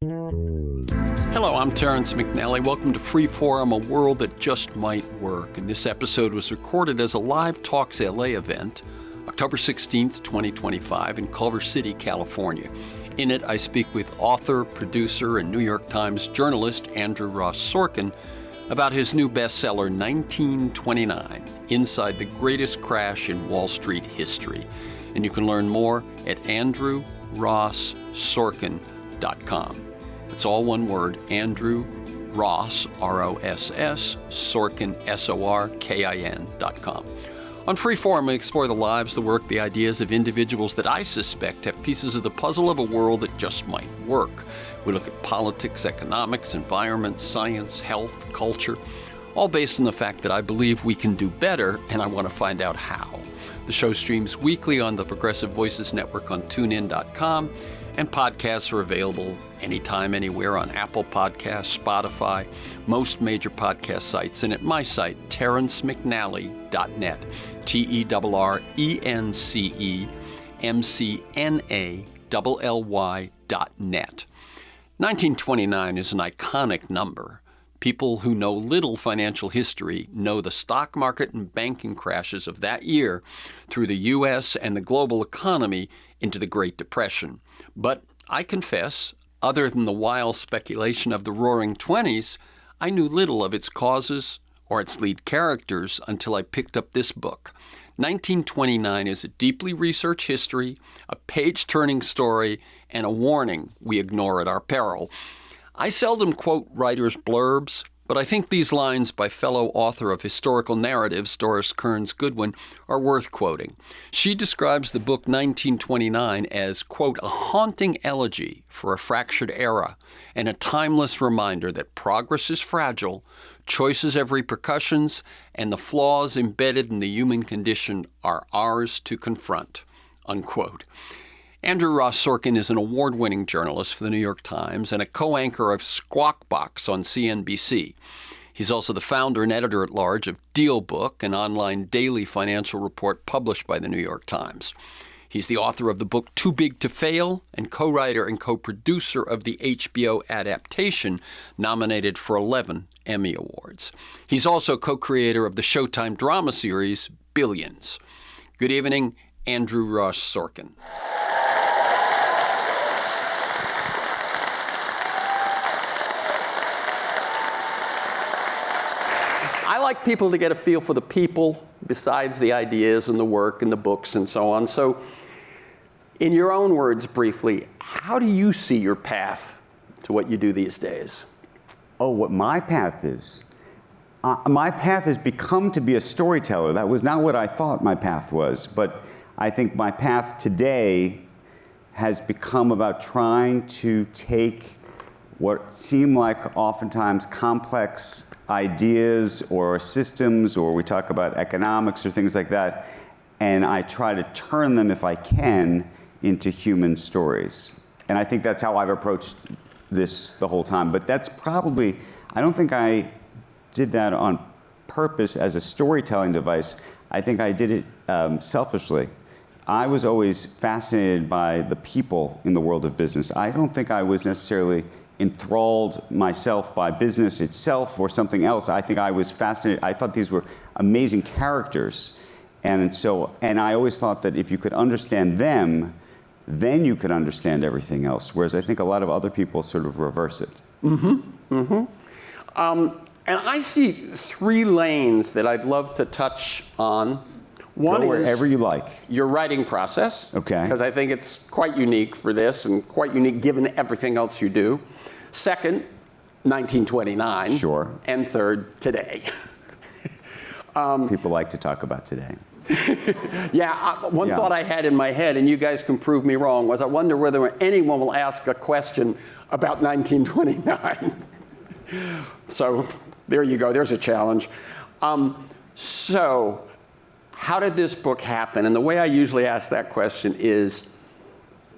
Hello, I'm Terrence McNally. Welcome to Freeforum, a world that just might work. And this episode was recorded as a Live Talks LA event, October 16th, 2025, in Culver City, California. In it, I speak with author, producer, and New York Times journalist Andrew Ross Sorkin about his new bestseller, 1929, Inside the Greatest Crash in Wall Street History. And you can learn more at andrewrosssorkin.com. It's all one word, Andrew Ross, R-O-S-S, Sorkin, S-O-R-K-I-N.com. On Freeform, we explore the lives, the work, the ideas of individuals that I suspect have pieces of the puzzle of a world that just might work. We look at politics, economics, environment, science, health, culture, all based on the fact that I believe we can do better, and I want to find out how. The show streams weekly on the Progressive Voices Network on TuneIn.com, and podcasts are available anytime, anywhere on Apple Podcasts, Spotify, most major podcast sites, and at my site, terrencemcnally.net, TERRENCEMCNALLY.net. 1929 is an iconic number. People who know little financial history know the stock market and banking crashes of that year through the U.S. and the global economy into the Great Depression. But I confess, other than the wild speculation of the Roaring Twenties, I knew little of its causes or its lead characters until I picked up this book. 1929 is a deeply researched history, a page-turning story, and a warning we ignore at our peril. I seldom quote writers' blurbs, but I think these lines by fellow author of historical narratives, Doris Kearns Goodwin, are worth quoting. She describes the book 1929 as, quote, a haunting elegy for a fractured era and a timeless reminder that progress is fragile, choices have repercussions, and the flaws embedded in the human condition are ours to confront, unquote. Andrew Ross Sorkin is an award-winning journalist for the New York Times and a co-anchor of Squawk Box on CNBC. He's also the founder and editor-at-large of Deal Book, an online daily financial report published by the New York Times. He's the author of the book Too Big to Fail and co-writer and co-producer of the HBO adaptation, nominated for 11 Emmy Awards. He's also co-creator of the Showtime drama series Billions. Good evening, Andrew Ross Sorkin. I like people to get a feel for the people besides the ideas and the work and the books and so on. So, in your own words, briefly, how do you see your path to what you do these days? Oh, what my path is? My path has become to be a storyteller. That was not what I thought my path was, but I think my path today has become about trying to take what seem like oftentimes complex ideas or systems, or we talk about economics or things like that, and I try to turn them, if I can, into human stories. And I think that's how I've approached this the whole time. But that's probably, I don't think I did that on purpose as a storytelling device. I think I did it selfishly. I was always fascinated by the people in the world of business. I don't think I was necessarily enthralled myself by business itself or something else. I think I was fascinated. I thought these were amazing characters. And I always thought that if you could understand them, then you could understand everything else. Whereas I think a lot of other people sort of reverse it. And I see three lanes that I'd love to touch on. One, go wherever you like. Your writing process. Okay. Because I think it's quite unique for this and quite unique given everything else you do. Second, 1929. Sure. And third, today. People like to talk about today. One thought I had in my head, and you guys can prove me wrong, was I wonder whether anyone will ask a question about 1929. So there you go. There's a challenge. So how did this book happen? And the way I usually ask that question is,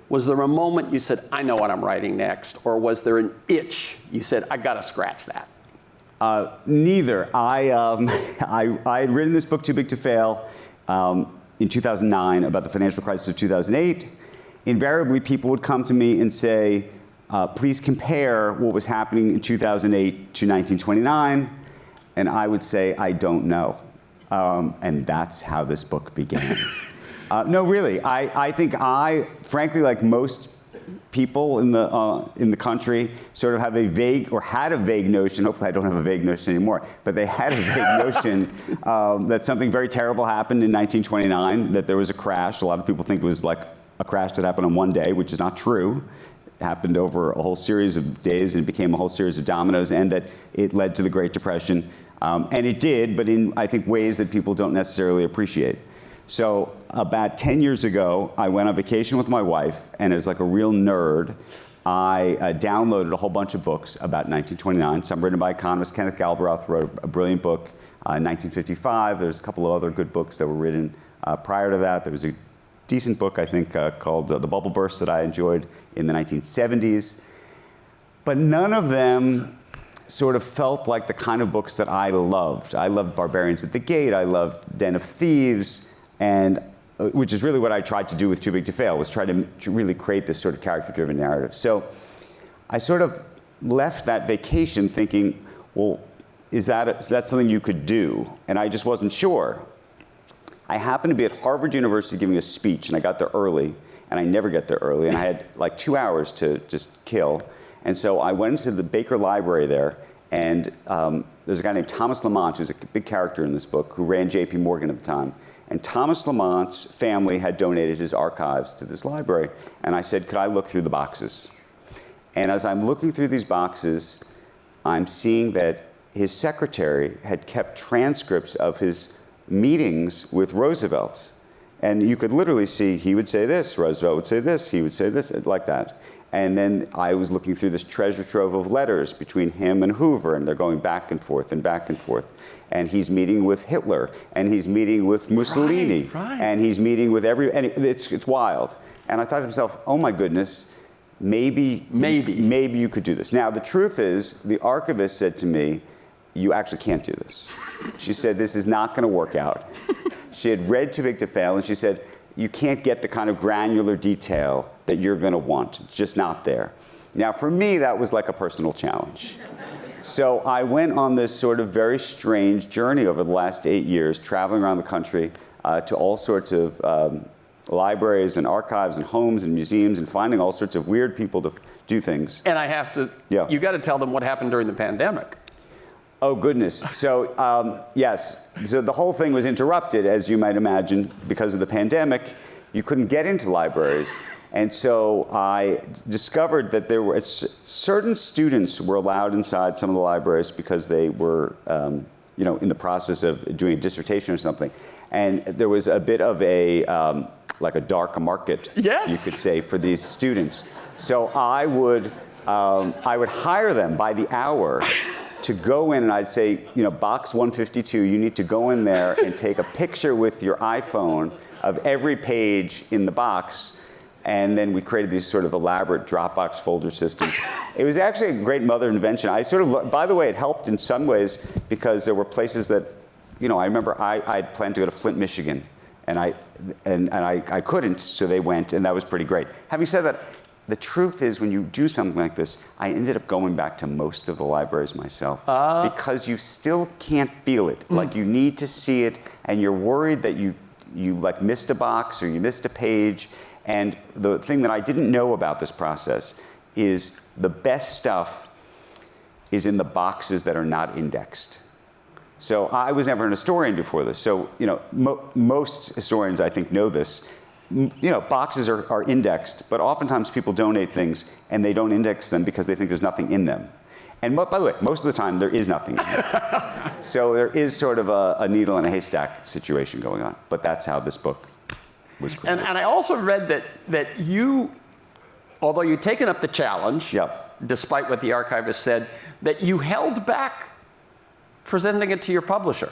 was there a moment you said, I know what I'm writing next? Or was there an itch you said, I got to scratch that? Neither. I had written this book, Too Big to Fail, in 2009 about the financial crisis of 2008. Invariably, people would come to me and say, please compare what was happening in 2008 to 1929. And I would say, I don't know. And that's how this book began. No, really, I think frankly, like most people in the country, sort of have a vague, or had a vague notion, hopefully I don't have a vague notion anymore, but they had a vague notion that something very terrible happened in 1929, that there was a crash. A lot of people think it was like a crash that happened on one day, which is not true. It happened over a whole series of days, and it became a whole series of dominoes, and that it led to the Great Depression. And it did, but in, I think, ways that people don't necessarily appreciate. So about 10 years ago, I went on vacation with my wife, and as like a real nerd, I downloaded a whole bunch of books about 1929. Some written by economist Kenneth Galbraith, wrote a brilliant book in 1955. There's a couple of other good books that were written prior to that. There was a decent book, I think, called The Bubble Burst that I enjoyed in the 1970s. But none of them sort of felt like the kind of books that I loved. I loved Barbarians at the Gate. I loved Den of Thieves, and which is really what I tried to do with Too Big to Fail, was try to really create this sort of character-driven narrative. So I sort of left that vacation thinking, well, is that something you could do? And I just wasn't sure. I happened to be at Harvard University giving a speech, and I got there early, and I never get there early, and I had like 2 hours to just kill. And so I went into the Baker Library there, and there's a guy named Thomas Lamont, who's a big character in this book, who ran J.P. Morgan at the time. And Thomas Lamont's family had donated his archives to this library, and I said, could I look through the boxes? And as I'm looking through these boxes, I'm seeing that his secretary had kept transcripts of his meetings with Roosevelt. And you could literally see, he would say this, Roosevelt would say this, he would say this, like that. And then I was looking through this treasure trove of letters between him and Hoover, and they're going back and forth and back and forth. And he's meeting with Hitler, and he's meeting with Mussolini, right. And he's meeting with and it's wild. And I thought to myself, oh my goodness, maybe you could do this. Now, the truth is, the archivist said to me, you actually can't do this. She said, this is not going to work out. She had read Too Big to Fail, and she said, you can't get the kind of granular detail that you're going to want. It's just not there. Now, for me, that was like a personal challenge. So I went on this sort of very strange journey over the last 8 years, traveling around the country to all sorts of libraries and archives and homes and museums, and finding all sorts of weird people to do things. And I have to, you got to tell them what happened during the pandemic. Oh, goodness. So, yes. So the whole thing was interrupted, as you might imagine, because of the pandemic. You couldn't get into libraries. And so I discovered that there were certain students were allowed inside some of the libraries because they were, in the process of doing a dissertation or something. And there was a bit of a, like a dark market, yes, you could say, for these students. So I would hire them by the hour to go in, and I'd say, box 152, you need to go in there and take a picture with your iPhone of every page in the box. And then we created these sort of elaborate Dropbox folder systems. It was actually a great mother invention. By the way, it helped in some ways because there were places that, I remember I had planned to go to Flint, Michigan, and I couldn't, so they went, and that was pretty great. Having said that, the truth is, when you do something like this, I ended up going back to most of the libraries myself because you still can't feel it. Like, you need to see it, and you're worried that you like missed a box or you missed a page. And the thing that I didn't know about this process is the best stuff is in the boxes that are not indexed. So I was never an historian before this. So, most historians, I think, know this. Boxes are indexed, but oftentimes people donate things and they don't index them because they think there's nothing in them. And by the way, most of the time there is nothing in them. So there is sort of a needle in a haystack situation going on. But that's how this book was created. And I also read that you, although you'd taken up the challenge, despite what the archivist said, that you held back presenting it to your publisher.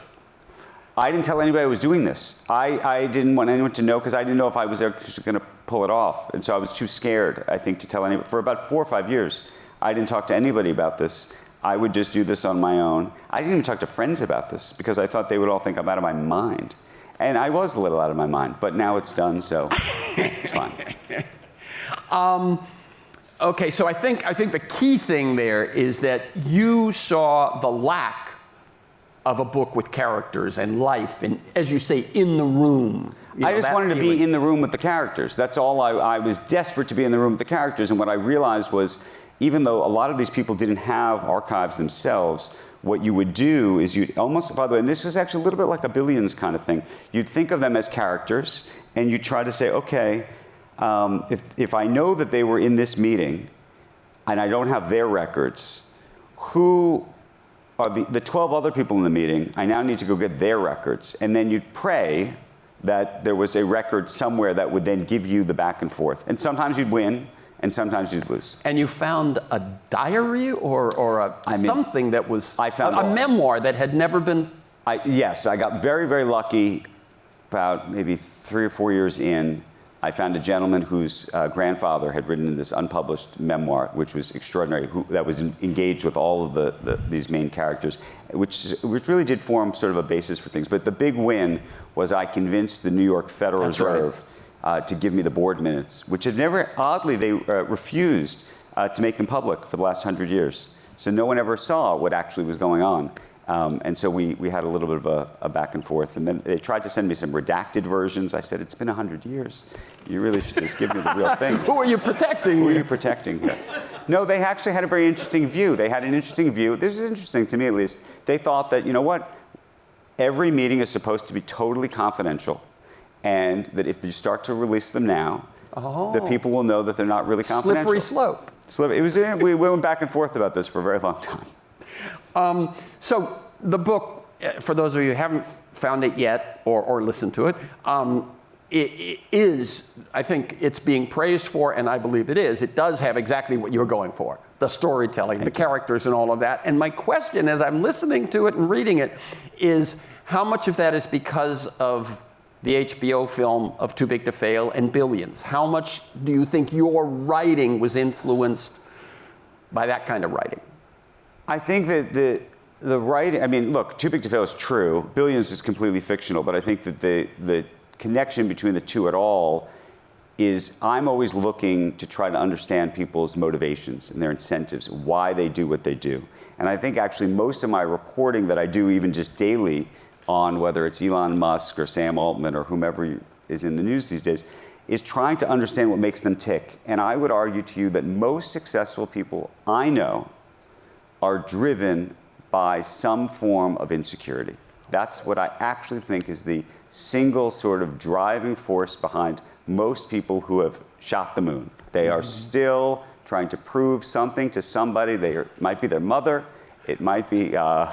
I didn't tell anybody I was doing this. I didn't want anyone to know because I didn't know if I was actually going to pull it off. And so I was too scared, I think, to tell anybody. For about 4 or 5 years, I didn't talk to anybody about this. I would just do this on my own. I didn't even talk to friends about this because I thought they would all think I'm out of my mind. And I was a little out of my mind, but now it's done, so it's fine. Okay, so I think the key thing there is that you saw the lack of a book with characters and life, and as you say, in the room. I just wanted to be in the room with the characters. That's all. I was desperate to be in the room with the characters, and what I realized was, even though a lot of these people didn't have archives themselves, what you would do is you'd almost, by the way, and this was actually a little bit like a Billions kind of thing, you'd think of them as characters, and you'd try to say, okay, if I know that they were in this meeting, and I don't have their records, who are the 12 other people in the meeting? I now need to go get their records. And then you'd pray that there was a record somewhere that would then give you the back and forth. And sometimes you'd win, and sometimes you'd lose. And you found a diary or something that was a memoir that had never been... Yes, I got very, very lucky. About maybe 3 or 4 years in, I found a gentleman whose grandfather had written this unpublished memoir, which was extraordinary, that was engaged with all of these main characters, which really did form sort of a basis for things. But the big win was I convinced the New York Federal Reserve to give me the board minutes, which had never, oddly, they refused to make them public for the last 100 years. So no one ever saw what actually was going on. And so we had a little bit of a back and forth. And then they tried to send me some redacted versions. I said, it's been 100 years. You really should just give me the real things. Who are you protecting? Who are you protecting? Yeah. No, they actually had a very interesting view. They had an interesting view. This is interesting to me, at least. They thought that, you know what? Every meeting is supposed to be totally confidential. And that if you start to release them now, the people will know that they're not really confidential. Slippery slope. We went back and forth about this for a very long time. So the book, for those of you who haven't found it yet or listened to it, it is, I think it's being praised for, and I believe it is. It does have exactly what you're going for, the storytelling, the characters and all of that. And my question as I'm listening to it and reading it is, how much of that is because of the HBO film of Too Big to Fail and Billions? How much do you think your writing was influenced by that kind of writing? I think that the writing, I mean, look, Too Big to Fail is true. Billions is completely fictional, but I think that the connection between the two at all is I'm always looking to try to understand people's motivations and their incentives, why they do what they do. And I think actually most of my reporting that I do even just daily on whether it's Elon Musk or Sam Altman or whomever is in the news these days is trying to understand what makes them tick. And I would argue to you that most successful people I know are driven by some form of insecurity. That's what I actually think is the single sort of driving force behind most people who have shot the moon. They are still trying to prove something to somebody. It might be their mother, it might be their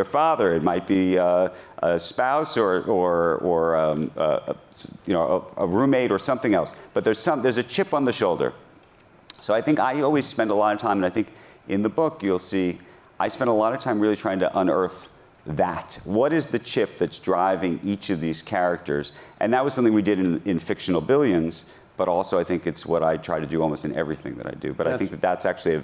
father, it might be a spouse or a roommate or something else. But there's a chip on the shoulder. So I think I always spend a lot of time, and I think in the book you'll see I spend a lot of time really trying to unearth that. What is the chip that's driving each of these characters? And that was something we did in fictional Billions, but also I think it's what I try to do almost in everything that I do. But I think that that's actually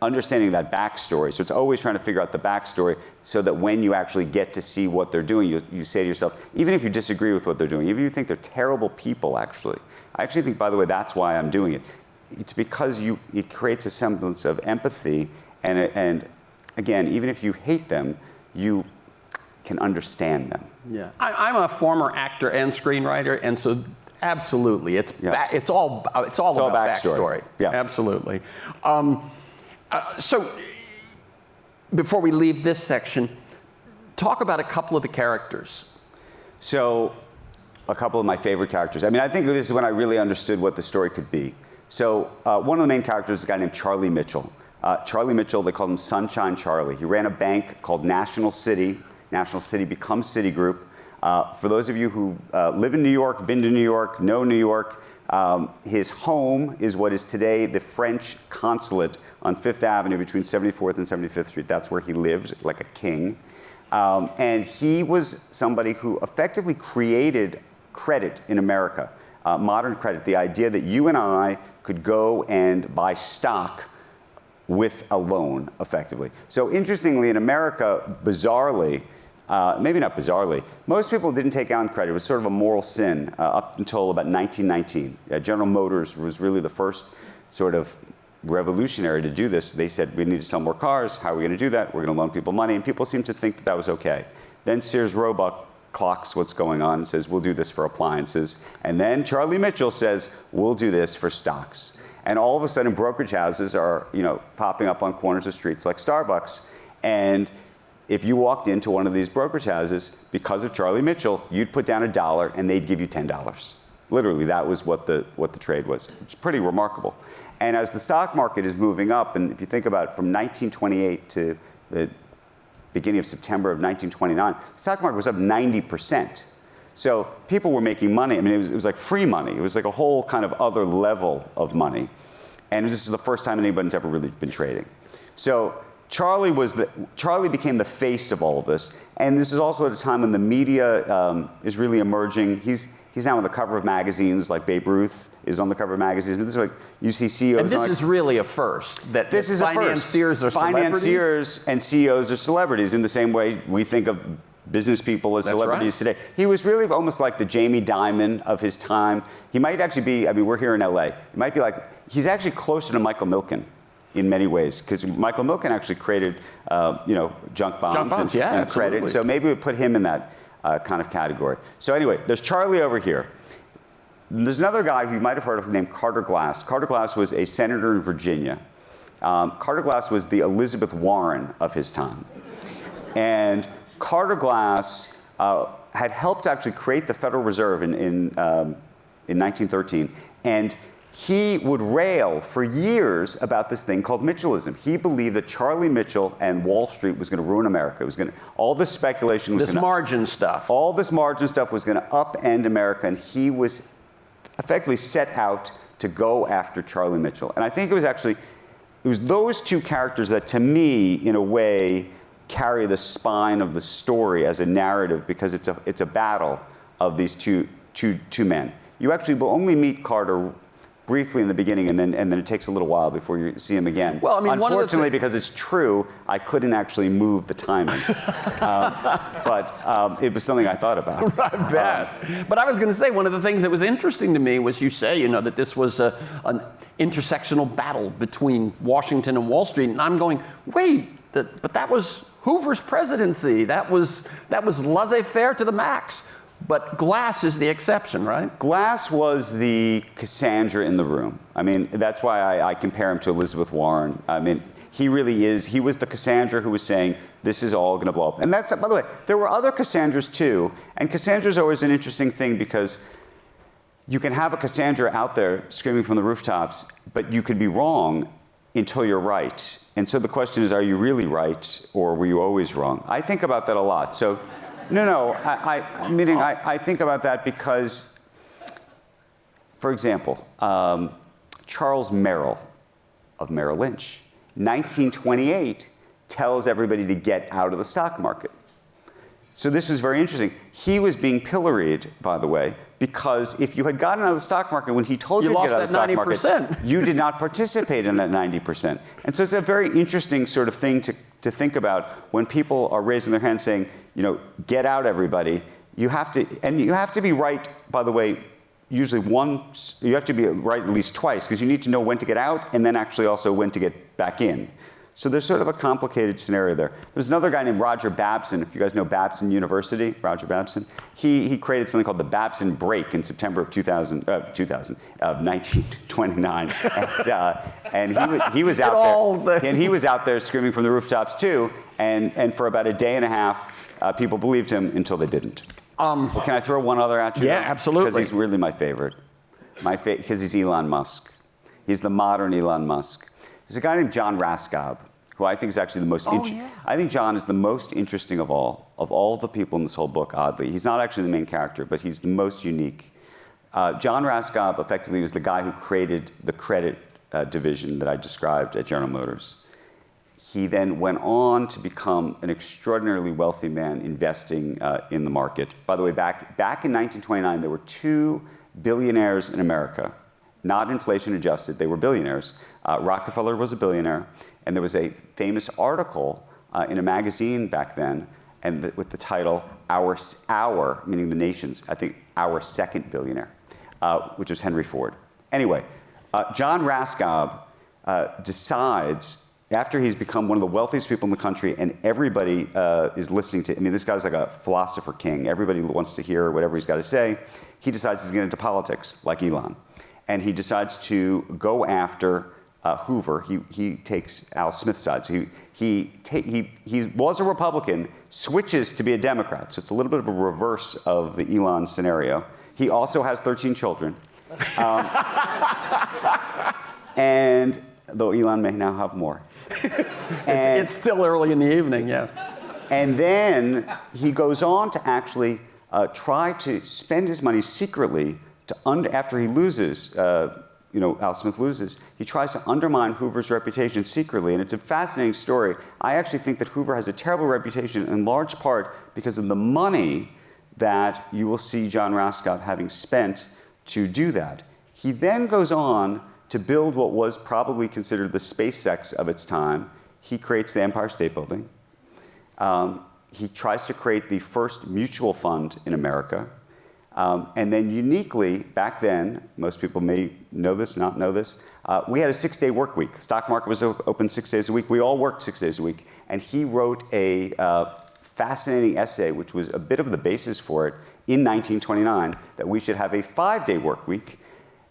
understanding that backstory. So it's always trying to figure out the backstory so that when you actually get to see what they're doing, you say to yourself, even if you disagree with what they're doing, even if you think they're terrible people actually, I actually think, by the way, that's why I'm doing it. It's because it creates a semblance of empathy, and again, even if you hate them, you can understand them. Yeah, I'm a former actor and screenwriter, and so absolutely, it's all about backstory. Yeah, absolutely. So before we leave this section, talk about a couple of the characters. So a couple of my favorite characters. I mean, I think this is when I really understood what the story could be. So one of the main characters is a guy named Charlie Mitchell. Charlie Mitchell, they called him Sunshine Charlie. He ran a bank called National City. National City becomes Citigroup. For those of you who live in New York, been to New York, know New York, his home is what is today the French consulate on Fifth Avenue between 74th and 75th Street. That's where he lived like a king. And he was somebody who effectively created credit in America, modern credit, the idea that you and I could go and buy stock with a loan, effectively. So interestingly, in America, bizarrely, maybe not bizarrely, most people didn't take on credit. It was sort of a moral sin up until about 1919. General Motors was really the first sort of revolutionary to do this. They said, we need to sell more cars. How are we going to do that? We're going to loan people money. And people seemed to think that that was okay. Then Sears Roebuck clocks what's going on and says, we'll do this for appliances. And then Charlie Mitchell says, we'll do this for stocks. And all of a sudden, brokerage houses are, popping up on corners of streets like Starbucks. And if you walked into one of these brokerage houses, because of Charlie Mitchell, you'd put down $1 and they'd give you $10. Literally, that was what the trade was. It's pretty remarkable. And as the stock market is moving up, and if you think about it, from 1928 to the beginning of September of 1929, the stock market was up 90%. So people were making money. I mean, it was like free money. It was like a whole kind of other level of money. And this is the first time anybody's ever really been trading. So Charlie became the face of all of this. And this is also at a time when the media is really emerging. He's now on the cover of magazines, like Babe Ruth is on the cover of magazines. This is like, you see CEOs. And this is really a first. That this is financiers a first. Are celebrities. Financiers and CEOs are celebrities in the same way we think of business people as celebrities today. He was really almost like the Jamie Dimon of his time. He might actually be, we're here in LA. It might be like, he's actually closer to Michael Milken in many ways, because Michael Milken actually created, junk bonds and credit. So maybe we put him in that kind of category. So anyway, there's Charlie over here. There's another guy who you might have heard of named Carter Glass. Carter Glass was a senator in Virginia. Carter Glass was the Elizabeth Warren of his time. And Carter Glass had helped actually create the Federal Reserve in 1913. And he would rail for years about this thing called Mitchellism. He believed that Charlie Mitchell and Wall Street was going to ruin America. It was going to, all this speculation was this margin stuff. All this margin stuff was going to upend America, and he was effectively set out to go after Charlie Mitchell. And I think it was those two characters that, to me, in a way, carry the spine of the story as a narrative, because it's a battle of these two men. You actually will only meet Carter briefly in the beginning, and then it takes a little while before you see him again. Well, unfortunately, because it's true, I couldn't actually move the timing. But it was something I thought about. I bet. But I was going to say, one of the things that was interesting to me was you say, that this was an intersectional battle between Washington and Wall Street, and I'm going, wait, but that was Hoover's presidency. That was laissez-faire to the max. But Glass is the exception, right? Glass was the Cassandra in the room. That's why I compare him to Elizabeth Warren. He really is. He was the Cassandra who was saying, this is all going to blow up. And that's, by the way, there were other Cassandras too. And Cassandra's always an interesting thing, because you can have a Cassandra out there screaming from the rooftops, but you could be wrong until you're right. And so the question is, are you really right, or were you always wrong? I think about that a lot. So. I think about that because, for example, Charles Merrill of Merrill Lynch, 1928, tells everybody to get out of the stock market. So this was very interesting. He was being pilloried, by the way, because if you had gotten out of the stock market when he told you to get out of the stock market, you did not participate in that 90%. And so it's a very interesting sort of thing to think about when people are raising their hands saying, get out, everybody. You have to be right, by the way, usually once. You have to be right at least twice, because you need to know when to get out and then actually also when to get back in. So there's sort of a complicated scenario there. There's another guy named Roger Babson. If you guys know Babson University, Roger Babson, he created something called the Babson Break in September of 1929, and he was out there, and he was out there screaming from the rooftops too. And for about a day and a half, people believed him until they didn't. Well, can I throw one other at you? Yeah, absolutely. Because he's really my favorite. Because he's Elon Musk. He's the modern Elon Musk. There's a guy named John Raskob, who I think is actually the most interesting. I think John is the most interesting of all the people in this whole book, oddly. He's not actually the main character, but he's the most unique. John Raskob effectively was the guy who created the credit division that I described at General Motors. He then went on to become an extraordinarily wealthy man investing in the market. By the way, back in 1929, there were 2 billionaires in America. Not inflation adjusted, they were billionaires. Rockefeller was a billionaire, and there was a famous article in a magazine back then, and with the title Our, meaning the nation's, I think, our second billionaire, which was Henry Ford. Anyway, John Raskob decides, after he's become one of the wealthiest people in the country and everybody is listening to, I mean, this guy's like a philosopher king. Everybody wants to hear whatever he's got to say. He decides he's getting into politics, like Elon. And he decides to go after Hoover. He takes Al Smith's side. So he was a Republican, switches to be a Democrat. So it's a little bit of a reverse of the Elon scenario. He also has 13 children. And though Elon may now have more. It's still early in the evening, yes. And then he goes on to actually try to spend his money secretly after he loses, Al Smith loses, he tries to undermine Hoover's reputation secretly. And it's a fascinating story. I actually think that Hoover has a terrible reputation in large part because of the money that you will see John Raskob having spent to do that. He then goes on to build what was probably considered the SpaceX of its time. He creates the Empire State Building. He tries to create the first mutual fund in America. And then uniquely, back then, most people may know this, not know this, we had a 6-day work week. The stock market was open 6 days a week. We all worked 6 days a week. And he wrote a fascinating essay, which was a bit of the basis for it, in 1929, that we should have a 5-day work week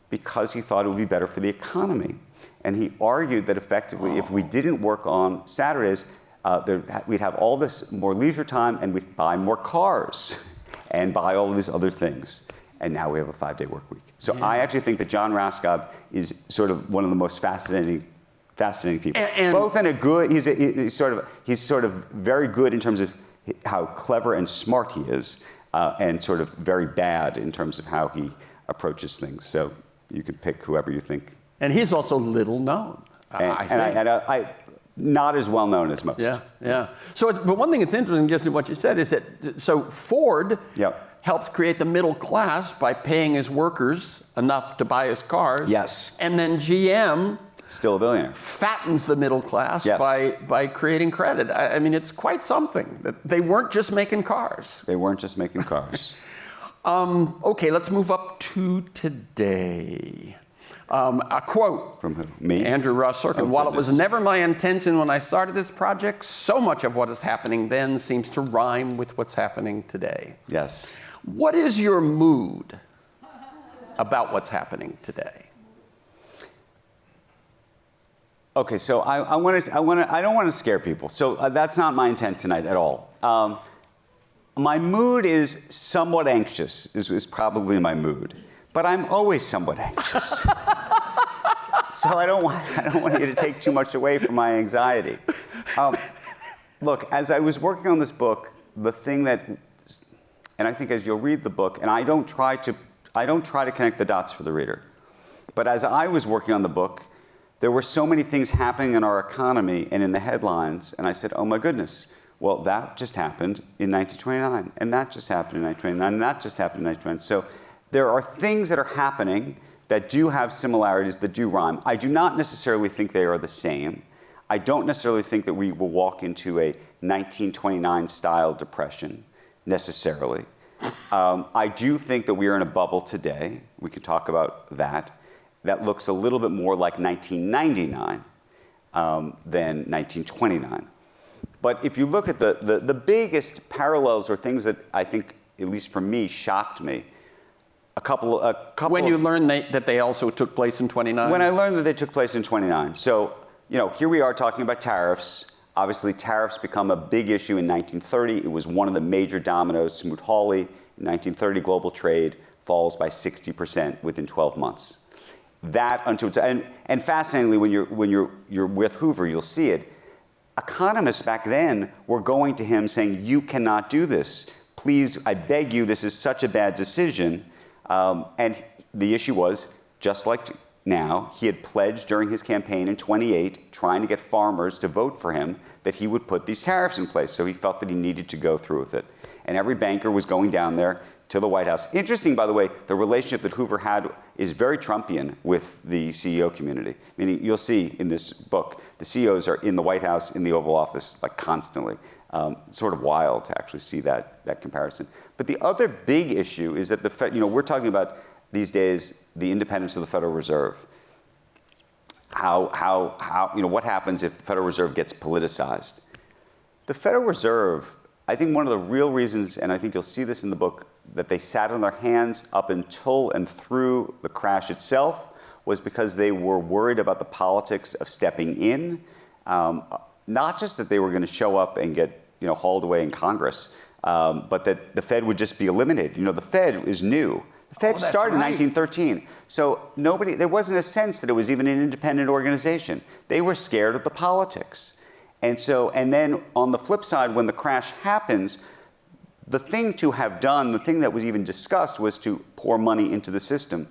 because he thought it would be better for the economy. And he argued that effectively, if we didn't work on Saturdays, we'd have all this more leisure time and we'd buy more cars and buy all of these other things. And now we have a 5-day work week. So I actually think that John Raskob is sort of one of the most fascinating people. And both in a good, he's sort of very good in terms of how clever and smart he is, and sort of very bad in terms of how he approaches things. So you could pick whoever you think. And he's also little known, I think. Not as well known as most. Yeah. So, but one thing that's interesting, just in what you said, is that Ford helps create the middle class by paying his workers enough to buy his cars. Yes. And then GM, still a billionaire, fattens the middle class by creating credit. I mean, it's quite something. They weren't just making cars. They weren't just making cars. Okay, let's move up to today. A quote from who? Me? Andrew Ross Sorkin. While it was never my intention when I started this project, so much of what is happening then seems to rhyme with what's happening today. Yes. What is your mood about what's happening today? Okay, so I don't want to scare people. So that's not my intent tonight at all. My mood is somewhat anxious. Is probably my mood. But I'm always somewhat anxious. So I don't want you to take too much away from my anxiety. Look, as I was working on this book, the thing that, and I think as you'll read the book, and I don't try to connect the dots for the reader, but as I was working on the book, there were so many things happening in our economy and in the headlines, and I said, oh my goodness, well, that just happened in 1929, and that just happened in 1929, and that just happened in 1929. So there are things that are happening that do have similarities, that do rhyme. I do not necessarily think they are the same. I don't necessarily think that we will walk into a 1929-style depression, necessarily. I do think that we are in a bubble today. We could talk about that. That looks a little bit more like 1999 than 1929. But if you look at the biggest parallels or things that I think, at least for me, shocked me, a couple. When you learned that they also took place in 29? When I learned that they took place in 29. So, here we are talking about tariffs. Obviously, tariffs become a big issue in 1930. It was one of the major dominoes. Smoot-Hawley, in 1930, global trade falls by 60% within 12 months. That unto its and fascinatingly, when you're with Hoover, you'll see it. Economists back then were going to him saying, "You cannot do this. Please, I beg you. This is such a bad decision." And the issue was, just like now, he had pledged during his campaign in 28, trying to get farmers to vote for him, that he would put these tariffs in place. So he felt that he needed to go through with it. And every banker was going down there to the White House. Interesting, by the way, the relationship that Hoover had is very Trumpian with the CEO community. Meaning, you'll see in this book, the CEOs are in the White House, in the Oval Office, like constantly. Sort of wild to actually see that comparison. But the other big issue is that the Fed, we're talking about these days the independence of the Federal Reserve. What happens if the Federal Reserve gets politicized? The Federal Reserve, I think one of the real reasons, and I think you'll see this in the book, that they sat on their hands up until and through the crash itself was because they were worried about the politics of stepping in. Not just that they were going to show up and get hauled away in Congress, but that the Fed would just be eliminated. The Fed is new. The Fed started in 1913. So there wasn't a sense that it was even an independent organization. They were scared of the politics. And then on the flip side, when the crash happens, the thing to have done, the thing that was even discussed was to pour money into the system.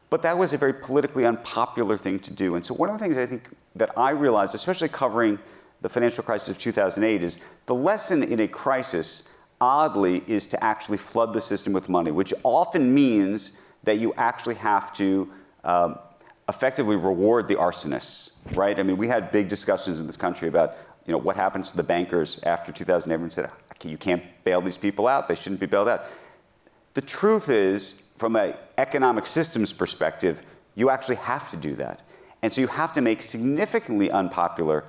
But that was a very politically unpopular thing to do. And so one of the things I think that I realized, especially covering the financial crisis of 2008, is the lesson in a crisis, oddly, is to actually flood the system with money, which often means that you actually have to effectively reward the arsonists, right? I mean, we had big discussions in this country about what happens to the bankers after 2008. Everyone said, you can't bail these people out. They shouldn't be bailed out. The truth is, from an economic systems perspective, you actually have to do that. And so you have to make significantly unpopular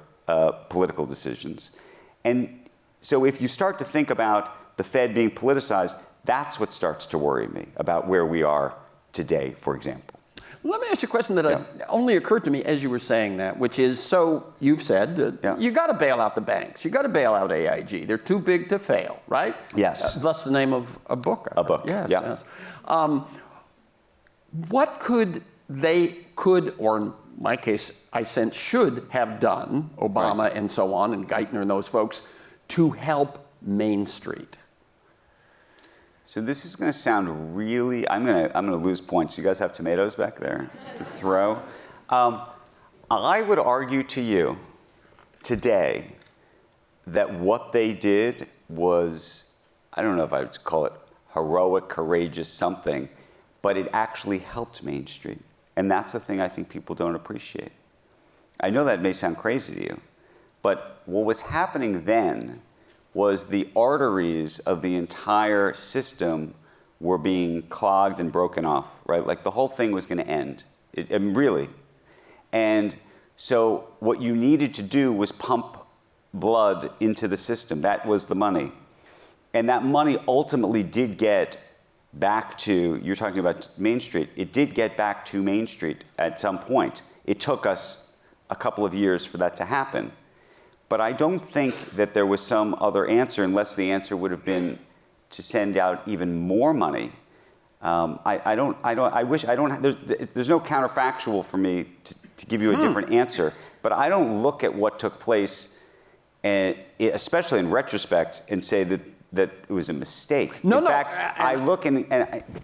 political decisions. And so if you start to think about the Fed being politicized, that's what starts to worry me about where we are today, for example. Let me ask you a question that only occurred to me as you were saying that, which is, so you've said you got to bail out the banks. You got to bail out AIG. They're too big to fail, right? Yes. That's the name of a book. A book. Yes. What could, or in my case, I sense should have done, Obama and so on, and Geithner and those folks, to help Main Street? So this is going to sound really, I'm going to lose points. You guys have tomatoes back there to throw? I would argue to you today that what they did was, I don't know if I would call it heroic, courageous, something, but it actually helped Main Street. And that's the thing I think people don't appreciate. I know that may sound crazy to you, but what was happening then was the arteries of the entire system were being clogged and broken off, right? Like the whole thing was going to end, really. And so what you needed to do was pump blood into the system. That was the money. And that money ultimately did get back to, you're talking about Main Street, it did get back to Main Street at some point. It took us a couple of years for that to happen. But I don't think that there was some other answer, unless the answer would have been to send out even more money. There's no counterfactual for me to give you a different answer. But I don't look at what took place, especially in retrospect, and say that it was a mistake. In fact, I look and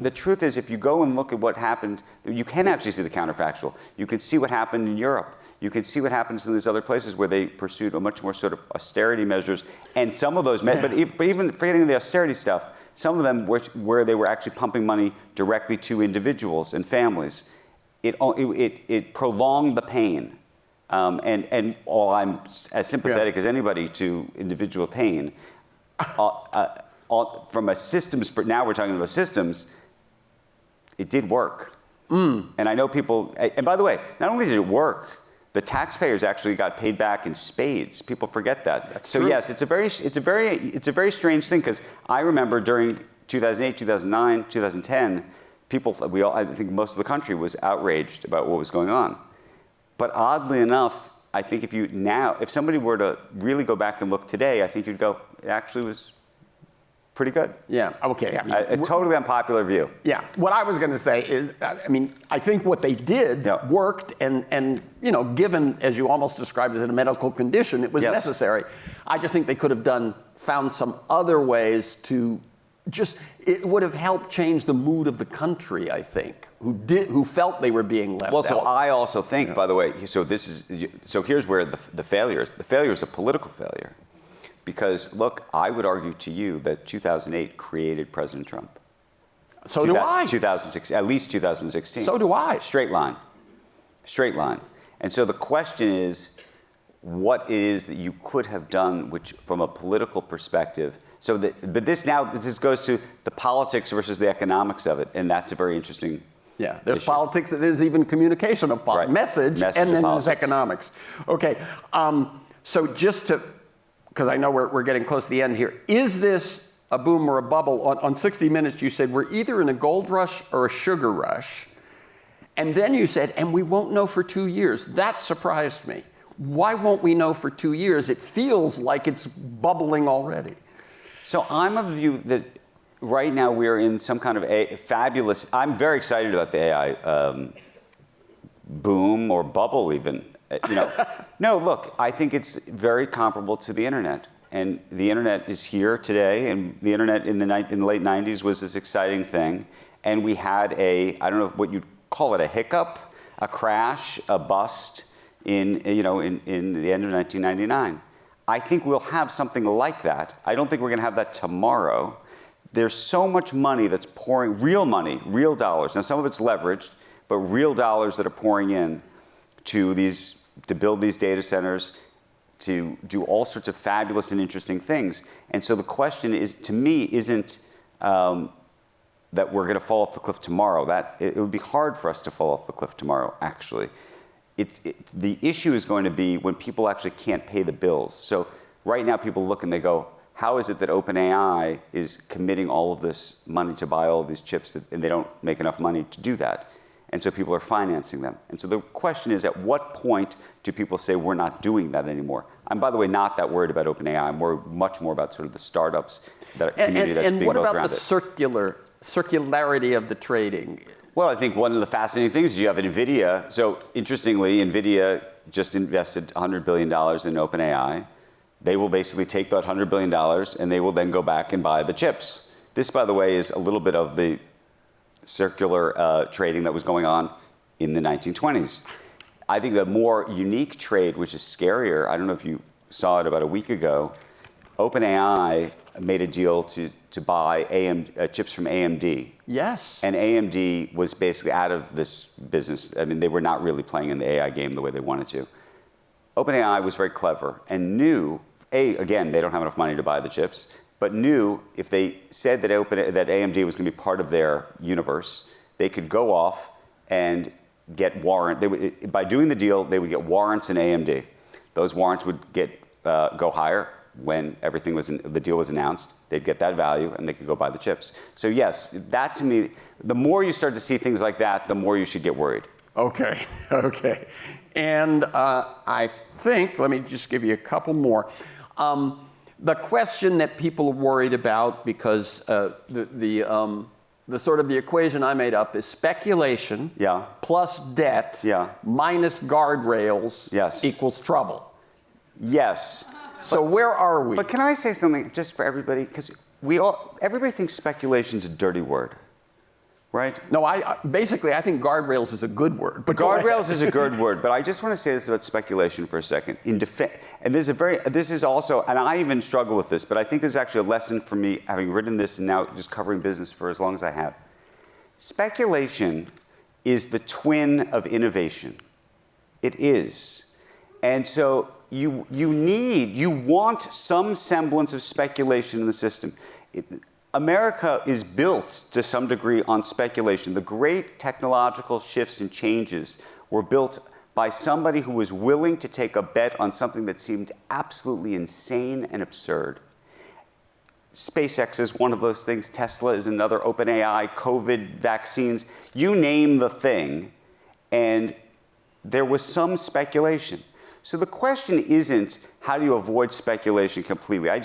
the truth is, if you go and look at what happened, you can actually see the counterfactual. You can see what happened in Europe. You can see what happens in these other places where they pursued a much more sort of austerity measures. And some of those, but even forgetting the austerity stuff, some of them where they were actually pumping money directly to individuals and families. It prolonged the pain. And while I'm as sympathetic as anybody to individual pain, from a systems, now we're talking about systems, it did work. And I know people, and by the way, not only did it work, the taxpayers actually got paid back in spades. People forget that. That's so true. Yes, it's a very strange thing, because I remember during 2008, 2009, 2010, I think most of the country was outraged about what was going on. But oddly enough, I think if somebody were to really go back and look today, I think you'd go, it actually was pretty good. Yeah, okay. A totally unpopular view. Yeah, what I was going to say is, I think what they did worked, and given, as you almost described as a medical condition, it was necessary. I just think they could have found some other ways to it would have helped change the mood of the country, I think, who felt they were being left out. Well, so I also think, by the way, so here's where the failure is. The failure is a political failure. Because, look, I would argue to you that 2008 created President Trump. So do I. 2006, at least 2016. So do I. Straight line. And so the question is, what it is that you could have done, which from a political perspective. But this goes to the politics versus the economics of it, and that's a very interesting. Yeah, there's issue. Politics, there's even communication of Right. message, and then politics. there's economics. Okay, so just to, because I know we're getting close to the end here, is this a boom or a bubble? On 60 Minutes, you said we're either in a gold rush or a sugar rush, and then you said, and we won't know for 2 years. That surprised me. Why won't we know for 2 years? It feels like it's bubbling already. So I'm of the view that right now we're in some kind of a fabulous. I'm very excited about the AI boom or bubble, even. No, look, I think it's very comparable to the internet, and the internet is here today. And the internet in the late '90s was this exciting thing, and we had I don't know what you'd call it, a hiccup, a crash, a bust in the end of 1999. I think we'll have something like that. I don't think we're going to have that tomorrow. There's so much money that's pouring, real money, real dollars. Now, some of it's leveraged, but real dollars that are pouring in to build these data centers, to do all sorts of fabulous and interesting things. And so the question is, to me, isn't that we're going to fall off the cliff tomorrow. It would be hard for us to fall off the cliff tomorrow, actually. The issue is going to be when people actually can't pay the bills. So right now people look and they go, how is it that OpenAI is committing all of this money to buy all of these chips and they don't make enough money to do that? And so people are financing them. And so the question is, at what point do people say we're not doing that anymore? I'm, by the way, not that worried about OpenAI. I'm much more about sort of the startups, that community that's being built around it. And what about the circularity of the trading? Well, I think one of the fascinating things is you have NVIDIA. So interestingly, NVIDIA just invested $100 billion in OpenAI. They will basically take that $100 billion and they will then go back and buy the chips. This, by the way, is a little bit of the circular trading that was going on in the 1920s. I think the more unique trade, which is scarier, I don't know if you saw it about a week ago, OpenAI made a deal to buy chips from AMD. Yes. And AMD was basically out of this business. I mean, they were not really playing in the AI game the way they wanted to. OpenAI was very clever and knew, again, they don't have enough money to buy the chips, but knew if they said that AMD was going to be part of their universe, they could go off and get by doing the deal, they would get warrants in AMD. Those warrants would go higher when the deal was announced. They'd get that value and they could go buy the chips. So yes, that to me, the more you start to see things like that, the more you should get worried. Okay. And I think, let me just give you a couple more. The question that people are worried about, because the sort of the equation I made up is speculation plus debt minus guardrails equals trouble. Yes. So where are we? But can I say something just for everybody? Because everybody thinks speculation's a dirty word, right? No, I think guardrails is a good word. But guardrails is a good word, but I just want to say this about speculation for a second. And this is also, and I even struggle with this, but I think there's actually a lesson for me, having written this and now just covering business for as long as I have. Speculation is the twin of innovation. It is. And so you want some semblance of speculation in the system. America is built to some degree on speculation. The great technological shifts and changes were built by somebody who was willing to take a bet on something that seemed absolutely insane and absurd. SpaceX is one of those things. Tesla is another. OpenAI, COVID, vaccines. You name the thing, and there was some speculation. So the question isn't how do you avoid speculation completely. I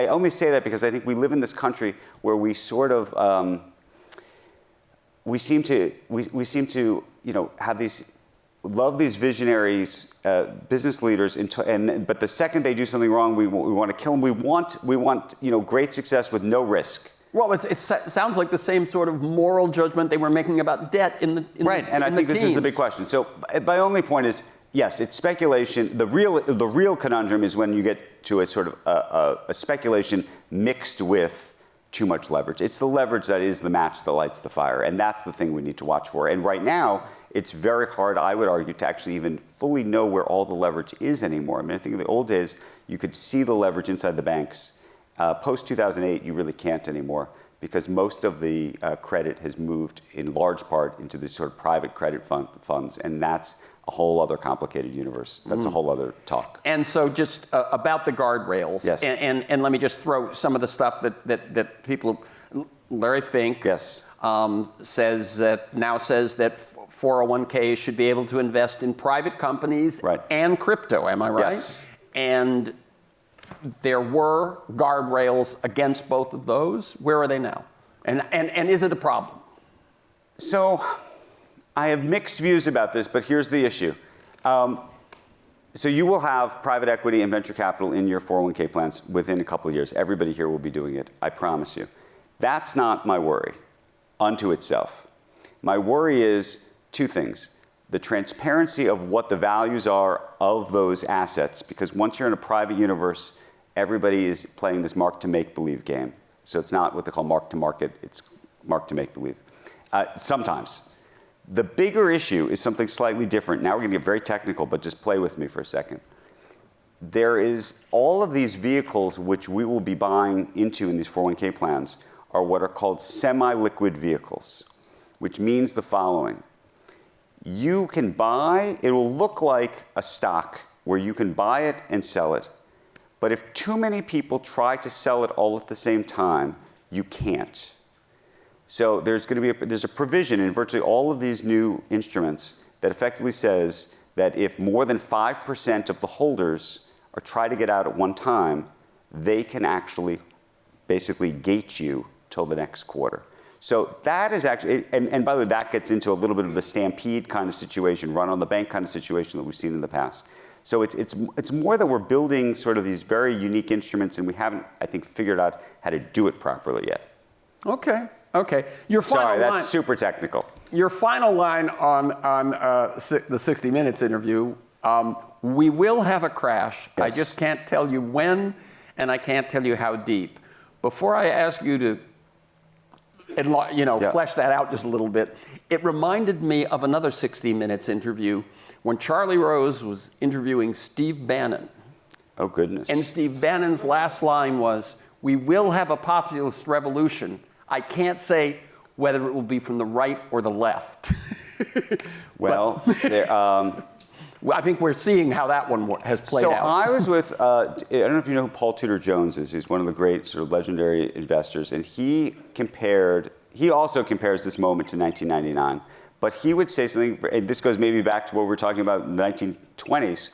only say that because I think we live in this country where we sort of we seem to love these visionaries, business leaders, but the second they do something wrong, we want to kill them. We want great success with no risk. Well, it sounds like the same sort of moral judgment they were making about debt in the right, and I think this is the big question. So my only point is, yes, it's speculation. The real conundrum is when you get to a sort of a speculation mixed with too much leverage. It's the leverage that is the match that lights the fire, and that's the thing we need to watch for. And right now, It's very hard, I would argue, to actually even fully know where all the leverage is anymore. I mean, I think in the old days, you could see the leverage inside the banks. Post-2008, you really can't anymore because most of the credit has moved in large part into these sort of private credit funds, and that's a whole other complicated universe. That's a whole other talk. And so just about the guardrails, yes. and let me just throw some of the stuff that people, Larry Fink yes. says that 401ks should be able to invest in private companies right. and crypto, am I right? Yes. And there were guardrails against both of those. Where are they now? And is it a problem? So I have mixed views about this, but here's the issue. So you will have private equity and venture capital in your 401k plans within a couple of years. Everybody here will be doing it, I promise you. That's not my worry unto itself. My worry is two things. The transparency of what the values are of those assets, because once you're in a private universe, everybody is playing this mark-to-make-believe game. So it's not what they call mark-to-market, it's mark-to-make-believe. Sometimes. The bigger issue is something slightly different. Now we're going to get very technical, but just play with me for a second. There is all of these vehicles which we will be buying into in these 401k plans are what are called semi-liquid vehicles, which means the following. You can buy, it will look like a stock where you can buy it and sell it. But if too many people try to sell it all at the same time, you can't. So there's a provision in virtually all of these new instruments that effectively says that if more than 5% of the holders are trying to get out at one time, they can actually basically gate you till the next quarter. So that is actually, and by the way, that gets into a little bit of the stampede kind of situation, run on the bank kind of situation that we've seen in the past. So it's more that we're building sort of these very unique instruments, and we haven't, I think, figured out how to do it properly yet. Okay. Okay. Your final Sorry, that's line, super technical. Your final line on the 60 Minutes interview, we will have a crash. Yes. I just can't tell you when, and I can't tell you how deep. Before I ask you to flesh that out just a little bit, it reminded me of another 60 Minutes interview when Charlie Rose was interviewing Steve Bannon. Oh, goodness. And Steve Bannon's last line was, "We will have a populist revolution. I can't say whether it will be from the right or the left." Well, I think we're seeing how that one has played out. So I was with, I don't know if you know who Paul Tudor Jones is. He's one of the great sort of legendary investors. And he also compares this moment to 1999. But he would say something, and this goes maybe back to what we were talking about in the 1920s.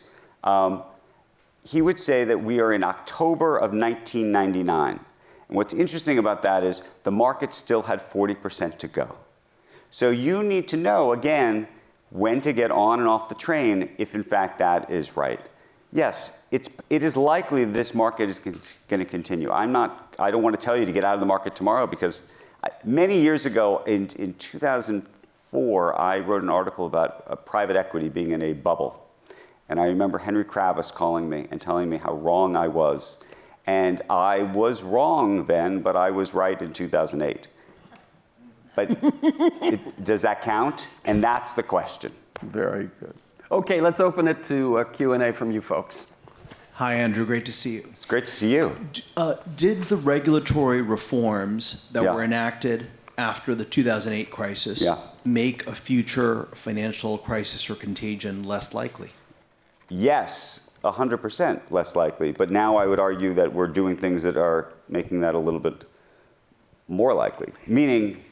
He would say that we are in October of 1999. And what's interesting about that is the market still had 40% to go. So you need to know, again, when to get on and off the train if, in fact, that is right. Yes, it is likely this market is going to continue. I don't want to tell you to get out of the market tomorrow because many years ago, in 2004, I wrote an article about private equity being in a bubble. And I remember Henry Kravis calling me and telling me how wrong I was. And I was wrong then, but I was right in 2008. But does that count? And that's the question. Very good. Okay, let's open it to Q&A from you folks. Hi, Andrew. Great to see you. It's great to see you. Did the regulatory reforms that were enacted after the 2008 crisis make a future financial crisis or contagion less likely? Yes, 100% less likely. But now I would argue that we're doing things that are making that a little bit more likely. Meaning,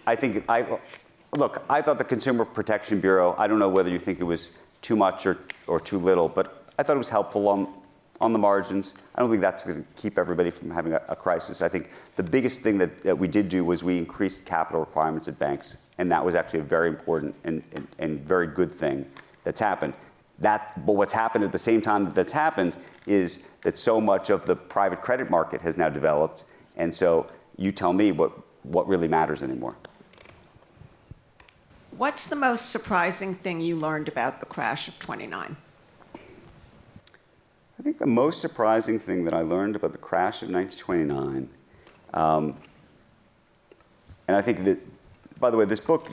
I thought the Consumer Protection Bureau, I don't know whether you think it was too much or too little, but I thought it was helpful on the margins. I don't think that's going to keep everybody from having a crisis. I think the biggest thing that we did do was we increased capital requirements at banks, and that was actually a very important and very good thing that's happened. But what's happened at the same time that's happened is that so much of the private credit market has now developed, and so you tell me what really matters anymore. What's the most surprising thing you learned about the crash of '29? I think the most surprising thing that I learned about the crash of 1929, and I think that, by the way, this book,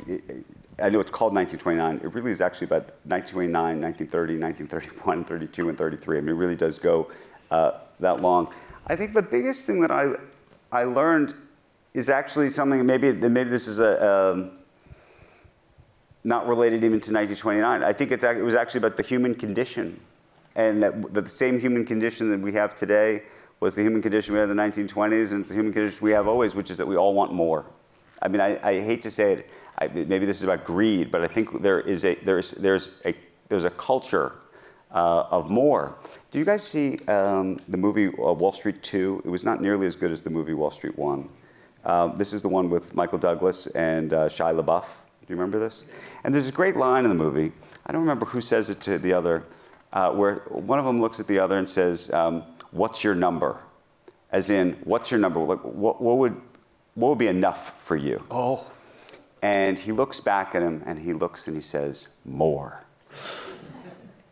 I know it's called 1929. It really is actually about 1929, 1930, 1931, 32, and 33. I mean, it really does go that long. I think the biggest thing that I learned is actually something, maybe this is not related even to 1929. I think it was actually about the human condition, and that the same human condition that we have today was the human condition we had in the 1920s, and it's the human condition we have always, which is that we all want more. I mean, I hate to say it, maybe this is about greed, but I think there's a culture of more. Do you guys see the movie Wall Street 2? It was not nearly as good as the movie Wall Street 1. This is the one with Michael Douglas and Shia LaBeouf. Do you remember this? And there's a great line in the movie. I don't remember who says it to the other, where one of them looks at the other and says, "What's your number?" As in, what's your number? What would be enough for you? Oh. And he looks back at him, and he looks and he says, "More."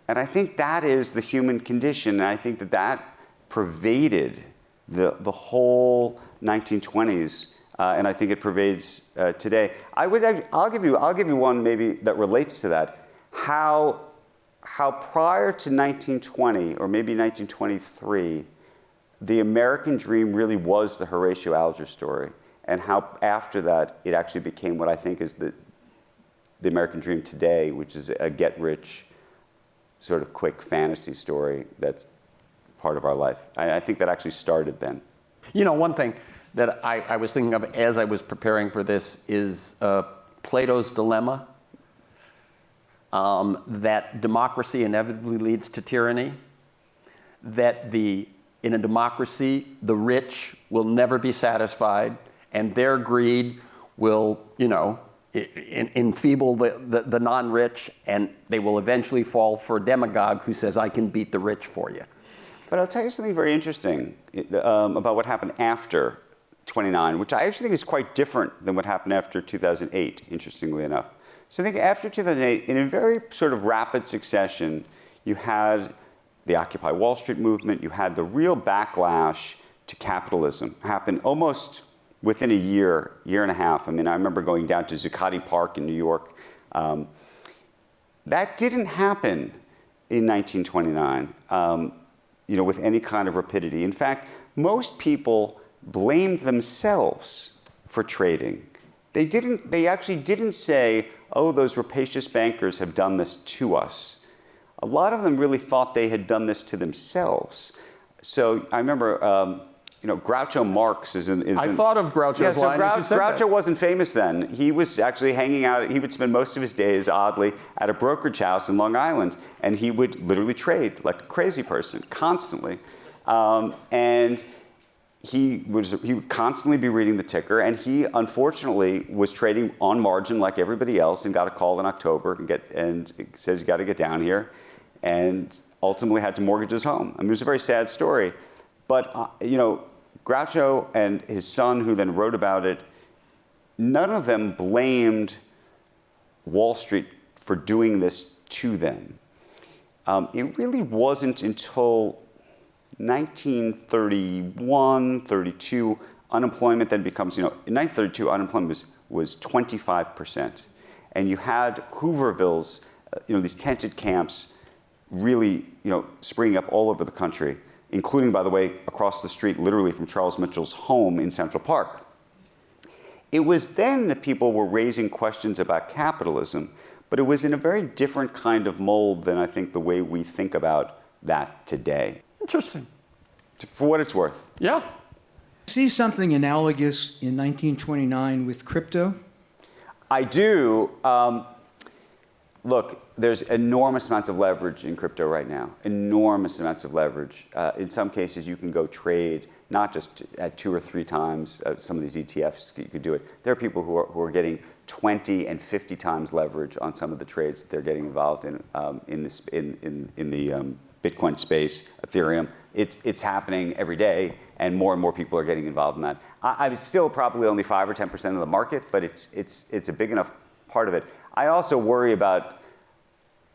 And I think that is the human condition, and I think that pervaded the whole 1920s, and I think it pervades today. I'll give you one maybe that relates to that. How prior to 1920 or maybe 1923, the American dream really was the Horatio Alger story, and how after that it actually became what I think is the American dream today, which is a get-rich sort of quick fantasy story that's part of our life. I think that actually started then. You know, one thing that I was thinking of as I was preparing for this is Plato's dilemma, that democracy inevitably leads to tyranny, that in a democracy, the rich will never be satisfied, and their greed will, enfeeble the non-rich, and they will eventually fall for a demagogue who says, "I can beat the rich for you." But I'll tell you something very interesting about what happened after 29, which I actually think is quite different than what happened after 2008, interestingly enough. So I think after 2008, in a very sort of rapid succession, you had the Occupy Wall Street movement, you had the real backlash to capitalism happen almost within a year and a half. I mean, I remember going down to Zuccotti Park in New York. That didn't happen in 1929, with any kind of rapidity. In fact, most people blamed themselves for trading. They actually didn't say, "Oh, those rapacious bankers have done this to us." A lot of them really thought they had done this to themselves. So I remember, Groucho Marx is in. I thought of Groucho's line as you said that. Groucho wasn't famous then. He was actually hanging out. He would spend most of his days, oddly, at a brokerage house in Long Island, and he would literally trade like a crazy person constantly, and he would constantly be reading the ticker, and he unfortunately was trading on margin like everybody else, and got a call in October and it says you got to get down here, and ultimately had to mortgage his home. I mean, it was a very sad story, but Groucho and his son, who then wrote about it, none of them blamed Wall Street for doing this to them. It really wasn't until 1931, 32, unemployment then becomes, in 1932, unemployment was 25%. And you had Hoovervilles, these tented camps really, springing up all over the country, including, by the way, across the street, literally from Charles Mitchell's home in Central Park. It was then that people were raising questions about capitalism, but it was in a very different kind of mold than I think the way we think about that today. Interesting. For what it's worth. Yeah. See something analogous in 1929 with crypto? I do. Look, there's enormous amounts of leverage in crypto right now. Enormous amounts of leverage. In some cases, you can go trade not just at 2 or 3 times some of these ETFs. You could do it. There are people who are getting 20 and 50 times leverage on some of the trades that they're getting involved in the Bitcoin space, Ethereum. It's happening every day, and more people are getting involved in that. I'm still probably only 5 or 10% of the market, but it's a big enough part of it. I also worry about,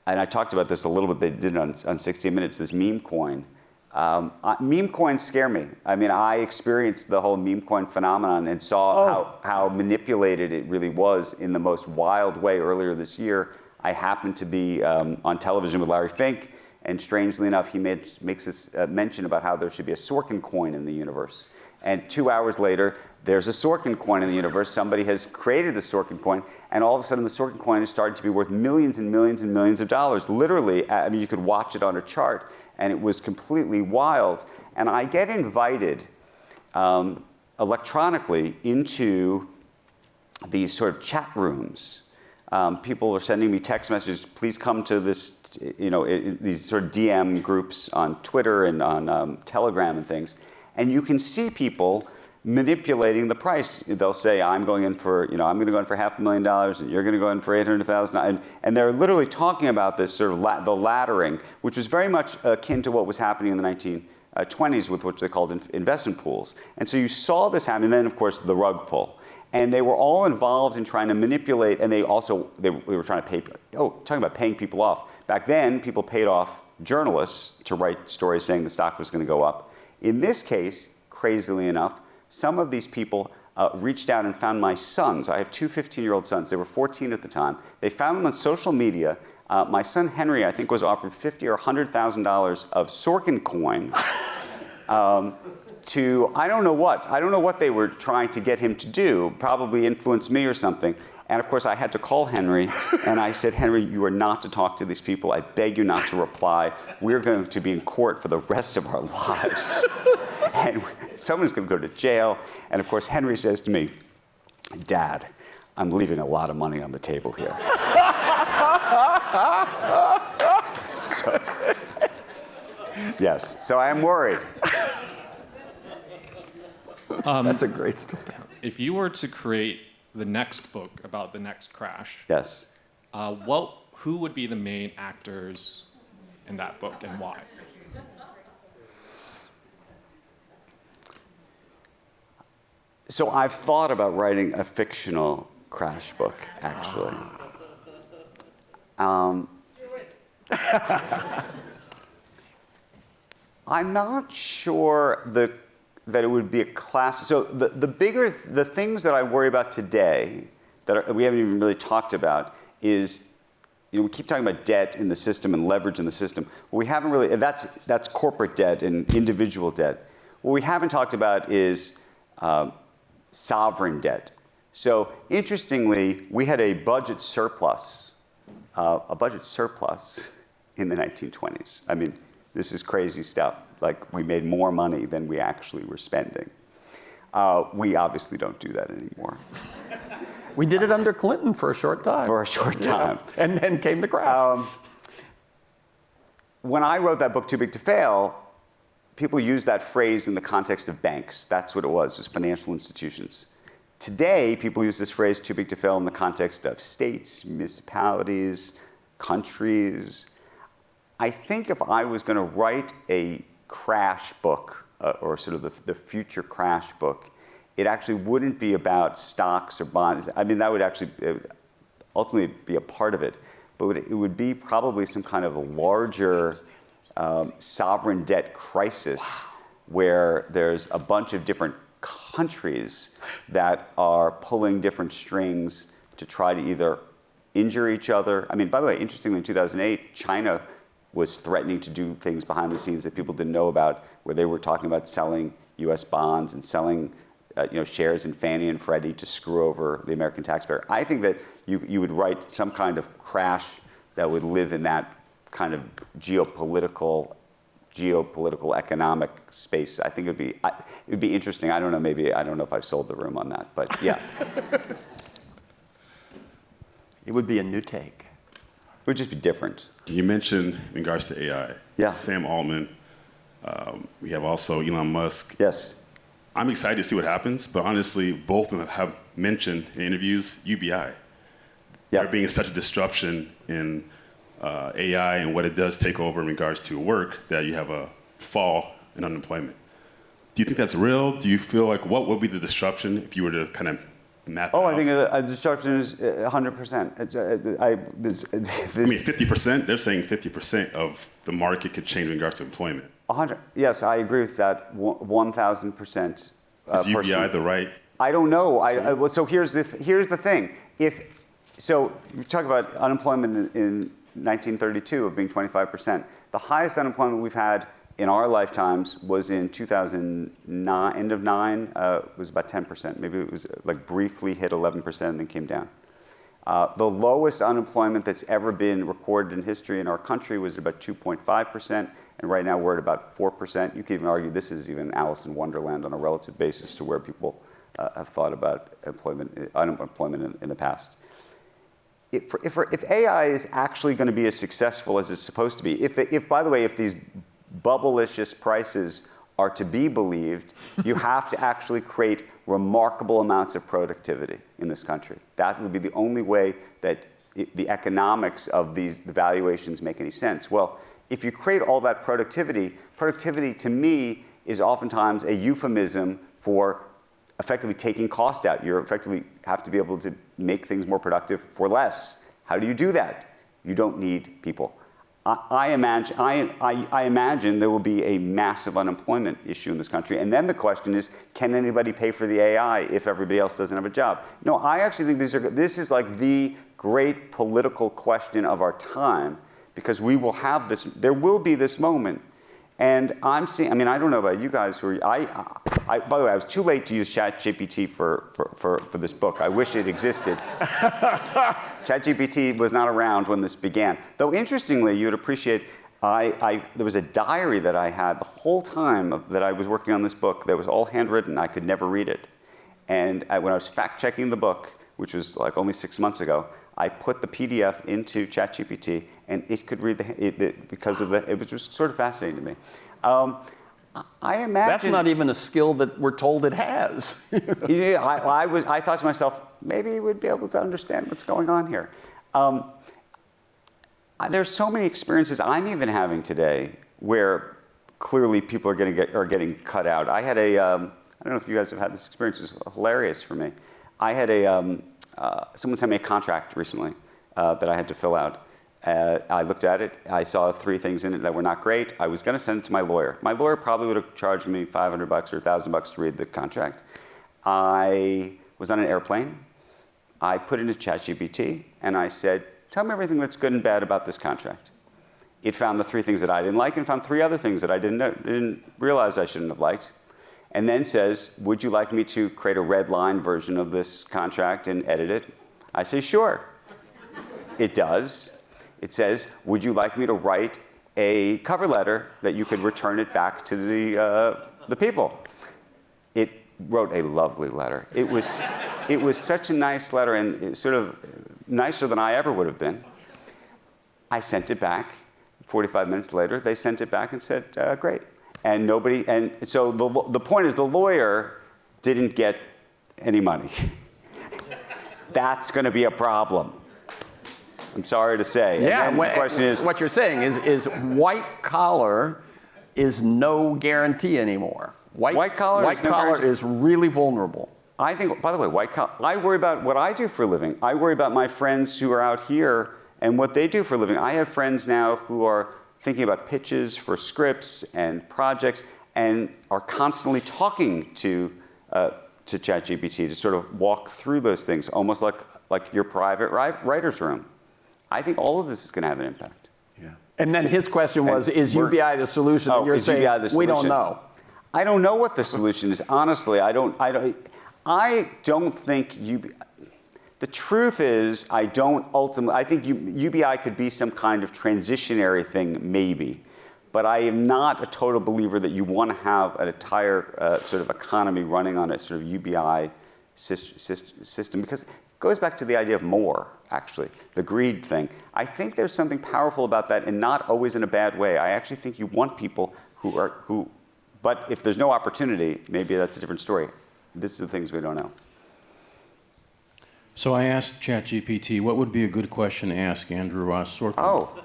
and I talked about this a little bit, they did it on 60 Minutes, this meme coin. Meme coins scare me. I mean, I experienced the whole meme coin phenomenon and saw how manipulated it really was in the most wild way earlier this year. I happened to be on television with Larry Fink, and strangely enough, he makes this mention about how there should be a Sorkin coin in the universe. And 2 hours later, there's a Sorkin coin in the universe. Somebody has created the Sorkin coin, and all of a sudden the Sorkin coin has started to be worth millions and millions and millions of dollars. Literally, I mean, you could watch it on a chart, and it was completely wild. And I get invited electronically into these sort of chat rooms. People are sending me text messages, please come to this, these sort of DM groups on Twitter and on Telegram and things. And you can see people manipulating the price. They'll say, I'm going in for, I'm going to go in for $500,000, and you're going to go in for $800,000. And they're literally talking about this sort of the laddering, which was very much akin to what was happening in the 1920s with what they called investment pools. And so you saw this happen, and then, of course, the rug pull. And they were all involved in trying to manipulate, and they were trying to pay, talking about paying people off. Back then, people paid off journalists to write stories saying the stock was going to go up. In this case, crazily enough, some of these people reached out and found my sons. I have two 15-year-old sons. They were 14 at the time. They found them on social media. My son Henry, I think, was offered $50,000 or $100,000 of Sorkin coin to, I don't know what they were trying to get him to do, probably influence me or something. And of course, I had to call Henry, and I said, Henry, you are not to talk to these people. I beg you not to reply. We're going to be in court for the rest of our lives. And someone's going to go to jail. And of course, Henry says to me, Dad, I'm leaving a lot of money on the table here. Yes, so I am worried. That's a great story. If you were to create the next book about the next crash, Yes. Who would be the main actors in that book, and why? So I've thought about writing a fictional crash book, actually. I'm not sure that it would be a class. So the things that I worry about today that we haven't even really talked about is, we keep talking about debt in the system and leverage in the system. What we haven't really, and that's corporate debt and individual debt. What we haven't talked about is sovereign debt. So interestingly, we had a budget surplus in the 1920s. I mean, this is crazy stuff. Like, we made more money than we actually were spending. We obviously don't do that anymore. We did it under Clinton for a short time. For a short time. Yeah. And then came the crash. When I wrote that book, Too Big to Fail, people used that phrase in the context of banks. That's what it was financial institutions. Today, people use this phrase, too big to fail, in the context of states, municipalities, countries. I think if I was going to write a crash book, or sort of the future crash book, it actually wouldn't be about stocks or bonds. I mean, that would actually ultimately be a part of it, but it would be probably some kind of a larger sovereign debt crisis where there's a bunch of different countries that are pulling different strings to try to either injure each other. I mean, by the way, interestingly, in 2008, China was threatening to do things behind the scenes that people didn't know about, where they were talking about selling U.S. bonds and selling shares in Fannie and Freddie to screw over the American taxpayer. I think that you would write some kind of crash that would live in that kind of geopolitical economic space. I think it would be interesting. I don't know if I've sold the room on that, but yeah. It would be a new take. It would just be different. You mentioned in regards to AI, Yeah. Sam Altman. We have also Elon Musk. Yes. I'm excited to see what happens, but honestly, both of them have mentioned in interviews UBI. Yeah. There being such a disruption in AI and what it does take over in regards to work that you have a fall in unemployment. Do you think that's real? Do you feel like what would be the disruption if you were to kind of map it out? I think a disruption is 100%. I mean, 50%, they're saying 50% of the market could change in regards to employment. Yes, I agree with that 1,000%. Is UBI the right? I don't know. Well, so here's the thing. So you talk about unemployment in 1932 of being 25%. The highest unemployment we've had in our lifetimes was in 2009, end of 9, was about 10%. Maybe it was like briefly hit 11% and then came down. The lowest unemployment that's ever been recorded in history in our country was about 2.5%, and right now we're at about 4%. You could even argue this is even Alice in Wonderland on a relative basis to where people have thought about unemployment in the past. If AI is actually going to be as successful as it's supposed to be, if by the way, if these bubblicious prices are to be believed, you have to actually create remarkable amounts of productivity in this country. That would be the only way that the economics of the valuations make any sense. Well, if you create all that productivity to me is oftentimes a euphemism for effectively taking cost out. You effectively have to be able to make things more productive for less. How do you do that? You don't need people. I imagine there will be a massive unemployment issue in this country. And then the question is, can anybody pay for the AI if everybody else doesn't have a job? No, I actually think this is like the great political question of our time, because we will have this, there will be this moment. And I'm seeing, I mean, I don't know about you guys who are, by the way, I was too late to use ChatGPT for this book. I wish it existed. ChatGPT was not around when this began. Though interestingly, you'd appreciate, there was a diary that I had the whole time that I was working on this book that was all handwritten. I could never read it. And when I was fact-checking the book, which was like only 6 months ago, I put the PDF into ChatGPT, and it could read because of it was just sort of fascinating to me. I imagine that's not even a skill that we're told it has. Yeah, I thought to myself, maybe it would be able to understand what's going on here. There's so many experiences I'm even having today where clearly people are getting cut out. I had I don't know if you guys have had this experience. It was hilarious for me. I had someone sent me a contract recently that I had to fill out. I looked at it. I saw 3 things in it that were not great. I was going to send it to my lawyer. My lawyer probably would have charged me $500 or $1,000 to read the contract. I was on an airplane. I put it into ChatGPT, and I said, tell me everything that's good and bad about this contract. It found the 3 things that I didn't like and found 3 other things that I didn't realize I shouldn't have liked. And then says, would you like me to create a red line version of this contract and edit it? I say, sure. It does. It says, would you like me to write a cover letter that you could return it back to the people? It wrote a lovely letter. It was such a nice letter, and sort of nicer than I ever would have been. I sent it back. 45 minutes later, they sent it back and said, great. And so the point is the lawyer didn't get any money. That's going to be a problem. I'm sorry to say. Yeah, and the question is, what you're saying is white collar is no guarantee anymore. White collar is really vulnerable. I think, by the way, white collar, I worry about what I do for a living. I worry about my friends who are out here and what they do for a living. I have friends now who are thinking about pitches for scripts and projects and are constantly talking to ChatGPT to sort of walk through those things, almost like your private writer's room. I think all of this is going to have an impact. Yeah. And then his question was, is UBI the solution? And you're saying, we don't know. I don't know what the solution is. Honestly, I don't think UBI. The truth is, I think UBI could be some kind of transitionary thing, maybe. But I am not a total believer that you want to have an entire sort of economy running on a sort of UBI system, because it goes back to the idea of more, actually, the greed thing. I think there's something powerful about that, and not always in a bad way. I actually think you want people but if there's no opportunity, maybe that's a different story. This is the things we don't know. So I asked ChatGPT, what would be a good question to ask Andrew Ross Sorkin? Oh,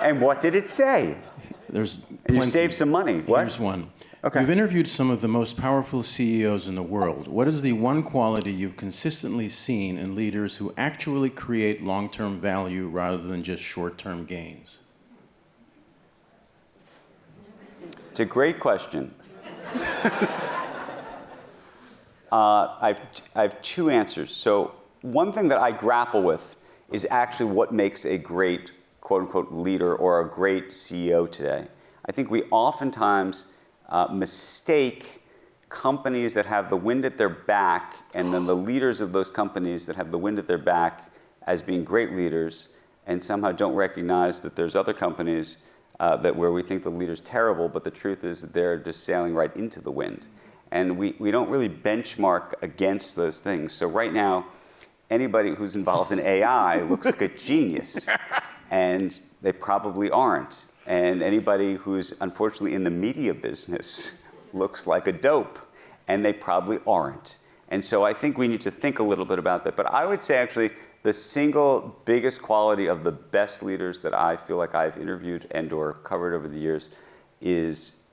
and what did it say? There's you saved some money. What? Here's one. Okay. You've interviewed some of the most powerful CEOs in the world. What is the one quality you've consistently seen in leaders who actually create long-term value rather than just short-term gains? It's a great question. I have two answers. So one thing that I grapple with is actually what makes a great quote-unquote leader or a great CEO today. I think we oftentimes mistake companies that have the wind at their back and then the leaders of those companies that have the wind at their back as being great leaders, and somehow don't recognize that there's other companies where we think the leader's terrible, but the truth is that they're just sailing right into the wind. And we don't really benchmark against those things. So right now, anybody who's involved in AI looks like a genius, and they probably aren't. And anybody who's unfortunately in the media business looks like a dope, and they probably aren't. And so I think we need to think a little bit about that. But I would say actually the single biggest quality of the best leaders that I feel like I've interviewed and or covered over the years is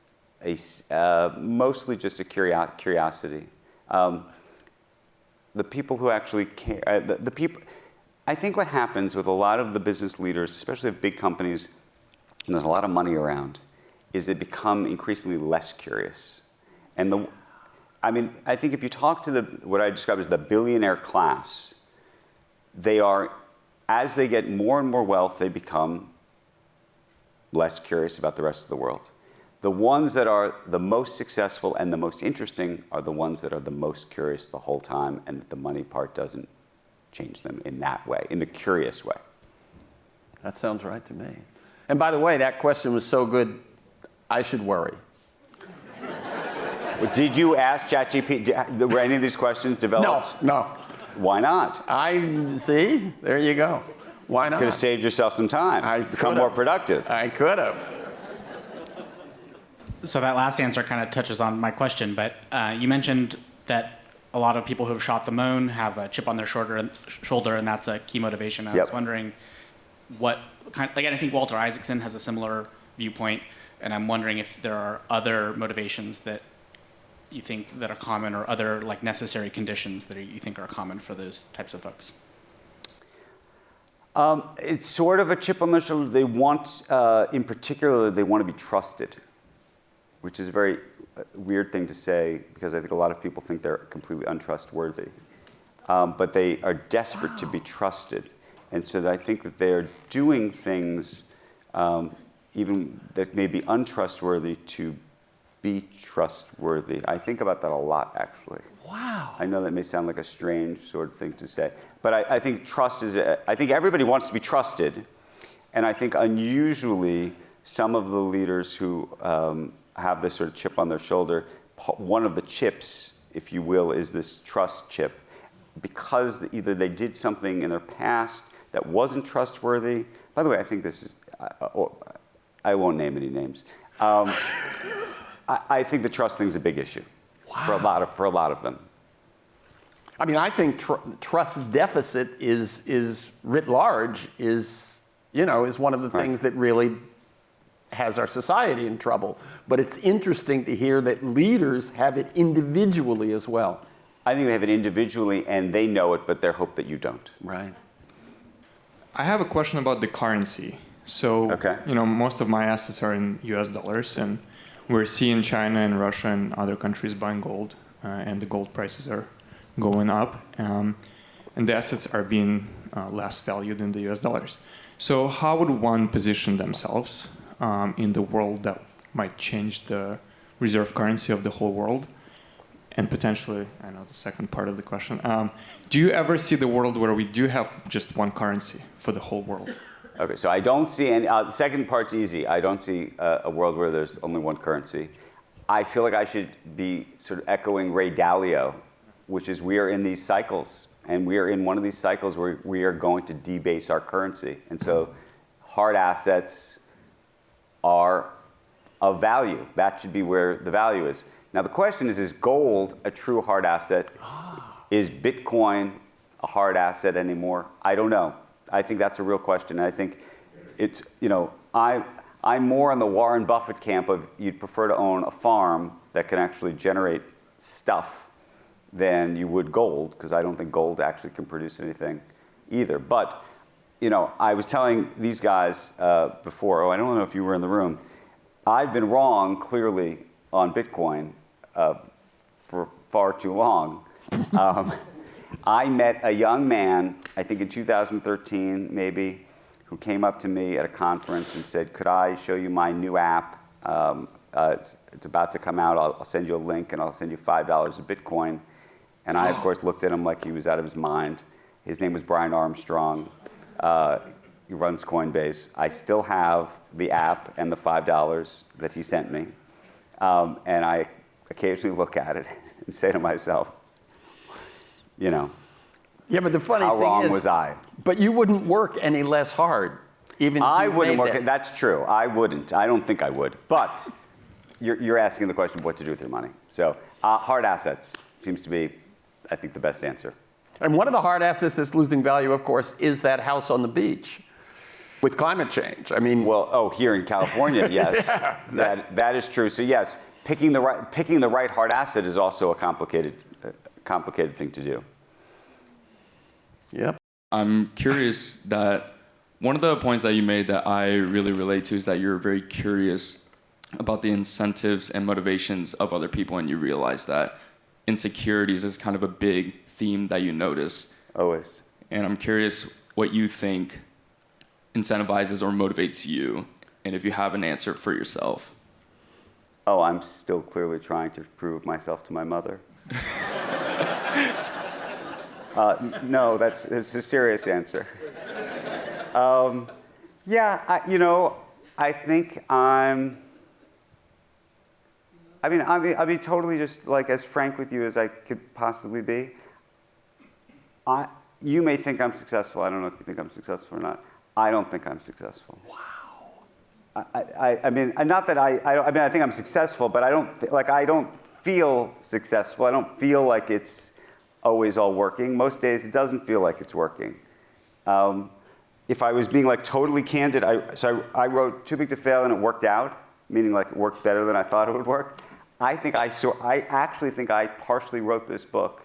mostly just a curiosity. The people who actually care, the people, I think what happens with a lot of the business leaders, especially of big companies, and there's a lot of money around, is they become increasingly less curious. And I think if you talk to what I describe as the billionaire class, they are, as they get more and more wealth, they become less curious about the rest of the world. The ones that are the most successful and the most interesting are the ones that are the most curious the whole time, and that the money part doesn't change them in that way, in the curious way. That sounds right to me. And by the way, that question was so good, I should worry. Did you ask ChatGPT, were any of these questions developed? No. Why not? See, there you go. Why not? Could have saved yourself some time. Become more productive. I could have. So that last answer kind of touches on my question, but you mentioned that a lot of people who have shot the moon have a chip on their shoulder, and that's a key motivation. I was wondering what kind, like, I think Walter Isaacson has a similar viewpoint, and I'm wondering if there are other motivations that you think that are common, or other like necessary conditions that you think are common for those types of folks. It's sort of a chip on their shoulder. They want, in particular, they want to be trusted, which is a very weird thing to say, because I think a lot of people think they're completely untrustworthy. But they are desperate to be trusted. And so I think that they are doing things even that may be untrustworthy to be trustworthy. I think about that a lot, actually. Wow. I know that may sound like a strange sort of thing to say, but I think trust is, I think everybody wants to be trusted. And I think unusually, some of the leaders who have this sort of chip on their shoulder, one of the chips, if you will, is this trust chip, because either they did something in their past that wasn't trustworthy. By the way, I think this is, I won't name any names. I think the trust thing is a big issue. Wow. for a lot of them. I mean, I think trust deficit is writ large is one of the things that really has our society in trouble. But it's interesting to hear that leaders have it individually as well. I think they have it individually and they know it, but they hope that you don't. Right. I have a question about the currency. So, most of my assets are in US dollars, and we're seeing China and Russia and other countries buying gold, and the gold prices are going up, and the assets are being less valued in the US dollars. So how would one position themselves in the world that might change the reserve currency of the whole world? And potentially, I know the second part of the question, do you ever see the world where we do have just one currency for the whole world? Okay, so I don't see any, the second part's easy. I don't see a world where there's only one currency. I feel like I should be sort of echoing Ray Dalio, which is we are in these cycles, and we are in one of these cycles where we are going to debase our currency. And so hard assets are of value. That should be where the value is. Now the question is gold a true hard asset? Is Bitcoin a hard asset anymore? I don't know. I think that's a real question. I think it's, I'm more in the Warren Buffett camp of you'd prefer to own a farm that can actually generate stuff than you would gold, because I don't think gold actually can produce anything either. But, I was telling these guys before, I don't know if you were in the room, I've been wrong, clearly, on Bitcoin for far too long. I met a young man, I think in 2013 maybe, who came up to me at a conference and said, could I show you my new app? It's about to come out. I'll send you a link and I'll send you $5 of Bitcoin. And I, of course, looked at him like he was out of his mind. His name was Brian Armstrong. He runs Coinbase. I still have the app and the $5 that he sent me. And I occasionally look at it and say to myself, you know, yeah, but the funny how thing wrong is, was I? But you wouldn't work any less hard, even if I you wouldn't made work. that. That's true. I wouldn't. I don't think I would. But you're asking the question of what to do with your money. So hard assets seems to be, I think, the best answer. And one of the hard assets that's losing value, of course, is that house on the beach with climate change. I mean, well, here in California, yes, yeah, that is true. So yes, picking the right hard asset is also a complicated thing to do. Yep. I'm curious that one of the points that you made that I really relate to is that you're very curious about the incentives and motivations of other people, and you realize that insecurities is kind of a big theme that you notice. Always. And I'm curious what you think incentivizes or motivates you, and if you have an answer for yourself. Oh, I'm still clearly trying to prove myself to my mother. No, it's a serious answer. Yeah, I think I'll be totally just like as frank with you as I could possibly be. You may think I'm successful. I don't know if you think I'm successful or not. I don't think I'm successful. Wow. I mean, not that I think I'm successful, but I don't feel successful. I don't feel like it's always all working. Most days it doesn't feel like it's working. If I was being like totally candid, I wrote Too Big to Fail and it worked out, meaning like it worked better than I thought it would work. I actually think I partially wrote this book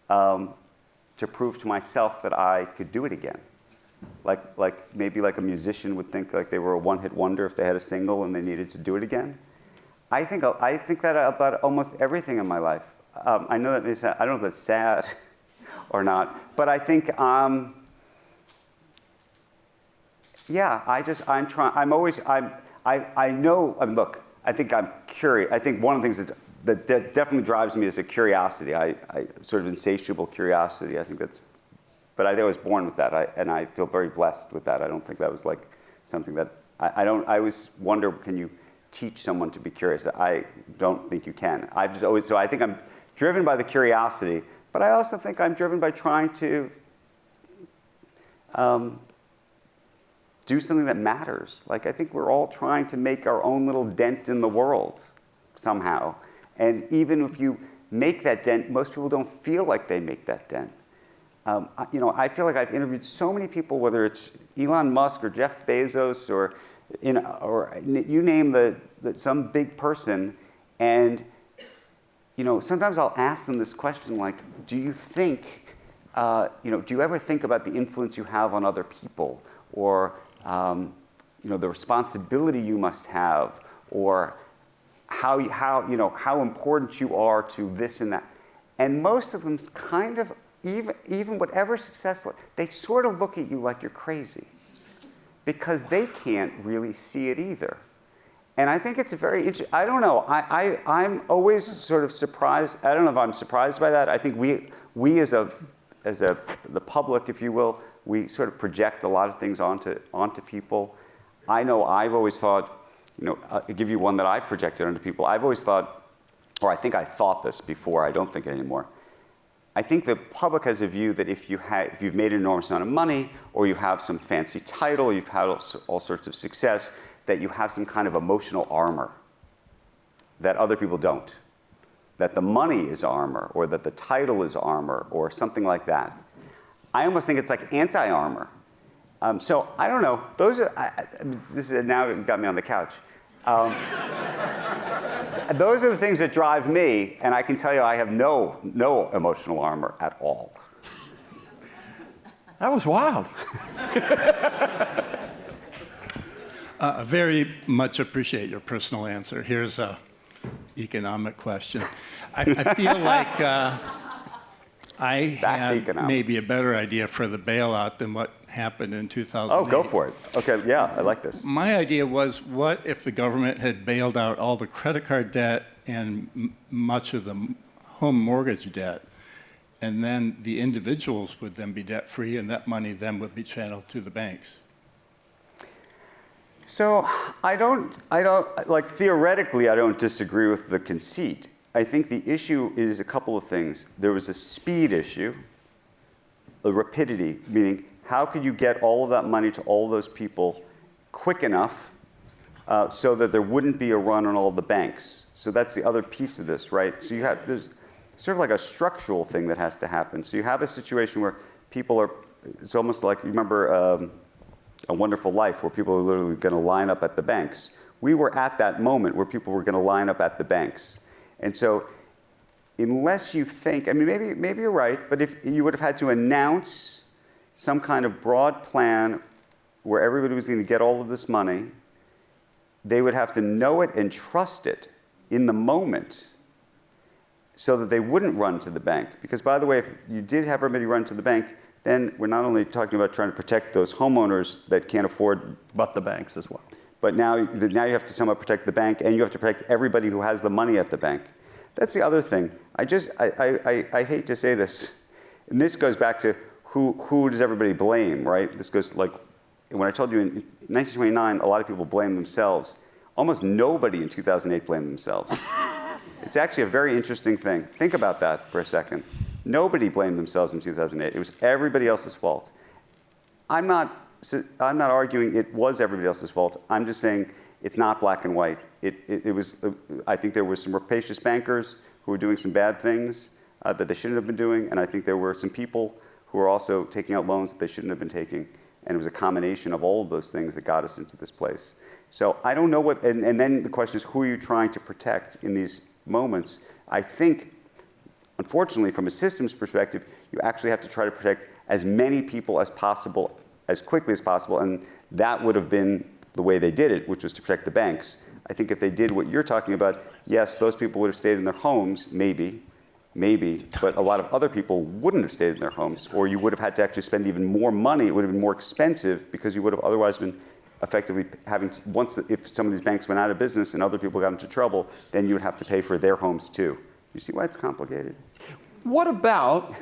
to prove to myself that I could do it again. Like maybe like a musician would think like they were a one-hit wonder if they had a single and they needed to do it again. I think that about almost everything in my life. I know that I don't know if that's sad or not, but I think yeah, look, I think I'm curious. I think one of the things that definitely drives me is a curiosity. I sort of insatiable curiosity. I think that's, but I think I was born with that, and I feel very blessed with that. I don't think that was like something that, I always wonder, can you teach someone to be curious? I don't think you can. So I think I'm driven by the curiosity, but I also think I'm driven by trying to do something that matters. Like, I think we're all trying to make our own little dent in the world somehow. And even if you make that dent, most people don't feel like they make that dent. I feel like I've interviewed so many people, whether it's Elon Musk or Jeff Bezos or you name some big person, and sometimes I'll ask them this question, like, do you think, do you ever think about the influence you have on other people, or the responsibility you must have, or how important you are to this and that? And most of them kind of, even whatever successful, they sort of look at you like you're crazy, because they can't really see it either. And I think it's a very interesting, I don't know, I'm always sort of surprised. I don't know if I'm surprised by that. I think we as the public, if you will, we sort of project a lot of things onto people. I know I've always thought, I'll give you one that I've projected onto people. I've always thought, or I think I thought this before, I don't think it anymore. I think the public has a view that if you've made an enormous amount of money, or you have some fancy title, you've had all sorts of success, that you have some kind of emotional armor that other people don't. That the money is armor, or that the title is armor, or something like that. I almost think it's like anti-armor. So I don't know. This is now it got me on the couch. Those are the things that drive me, and I can tell you I have no emotional armor at all. That was wild. I very much appreciate your personal answer. Here's a economic question. I feel like I had maybe a better idea for the bailout than what happened in 2008. Oh, go for it. Okay, yeah, I like this. My idea was, what if the government had bailed out all the credit card debt and much of the home mortgage debt, and then the individuals would then be debt-free, and that money then would be channeled to the banks? So I don't, like theoretically, I don't disagree with the conceit. I think the issue is a couple of things. There was a speed issue, a rapidity, meaning how could you get all of that money to all those people quick enough so that there wouldn't be a run on all the banks? So that's the other piece of this, right? So there's sort of like a structural thing that has to happen. So you have a situation where people are, it's almost like, you remember A Wonderful Life, where people are literally going to line up at the banks. We were at that moment where people were going to line up at the banks. And so unless you think, I mean, maybe you're right, but if you would have had to announce some kind of broad plan where everybody was going to get all of this money, they would have to know it and trust it in the moment so that they wouldn't run to the bank. Because, by the way, if you did have everybody run to the bank, then we're not only talking about trying to protect those homeowners that can't afford, but the banks as well. But now you have to somehow protect the bank, and you have to protect everybody who has the money at the bank. That's the other thing. I hate to say this, and this goes back to who does everybody blame, right? This goes like, when I told you in 1929, a lot of people blame themselves. Almost nobody in 2008 blamed themselves. It's actually a very interesting thing. Think about that for a second. Nobody blamed themselves in 2008. It was everybody else's fault. I'm not arguing it was everybody else's fault. I'm just saying it's not black and white. It was, I think there were some rapacious bankers who were doing some bad things that they shouldn't have been doing, and I think there were some people who were also taking out loans that they shouldn't have been taking, and it was a combination of all of those things that got us into this place. So I don't know what, and then the question is, who are you trying to protect in these moments? I think, unfortunately, from a systems perspective, you actually have to try to protect as many people as possible, as quickly as possible, and that would have been the way they did it, which was to protect the banks. I think if they did what you're talking about, yes, those people would have stayed in their homes, maybe, but a lot of other people wouldn't have stayed in their homes, or you would have had to actually spend even more money. It would have been more expensive because you would have otherwise been effectively having to, if some of these banks went out of business and other people got into trouble, then you would have to pay for their homes too. You see why it's complicated? What about,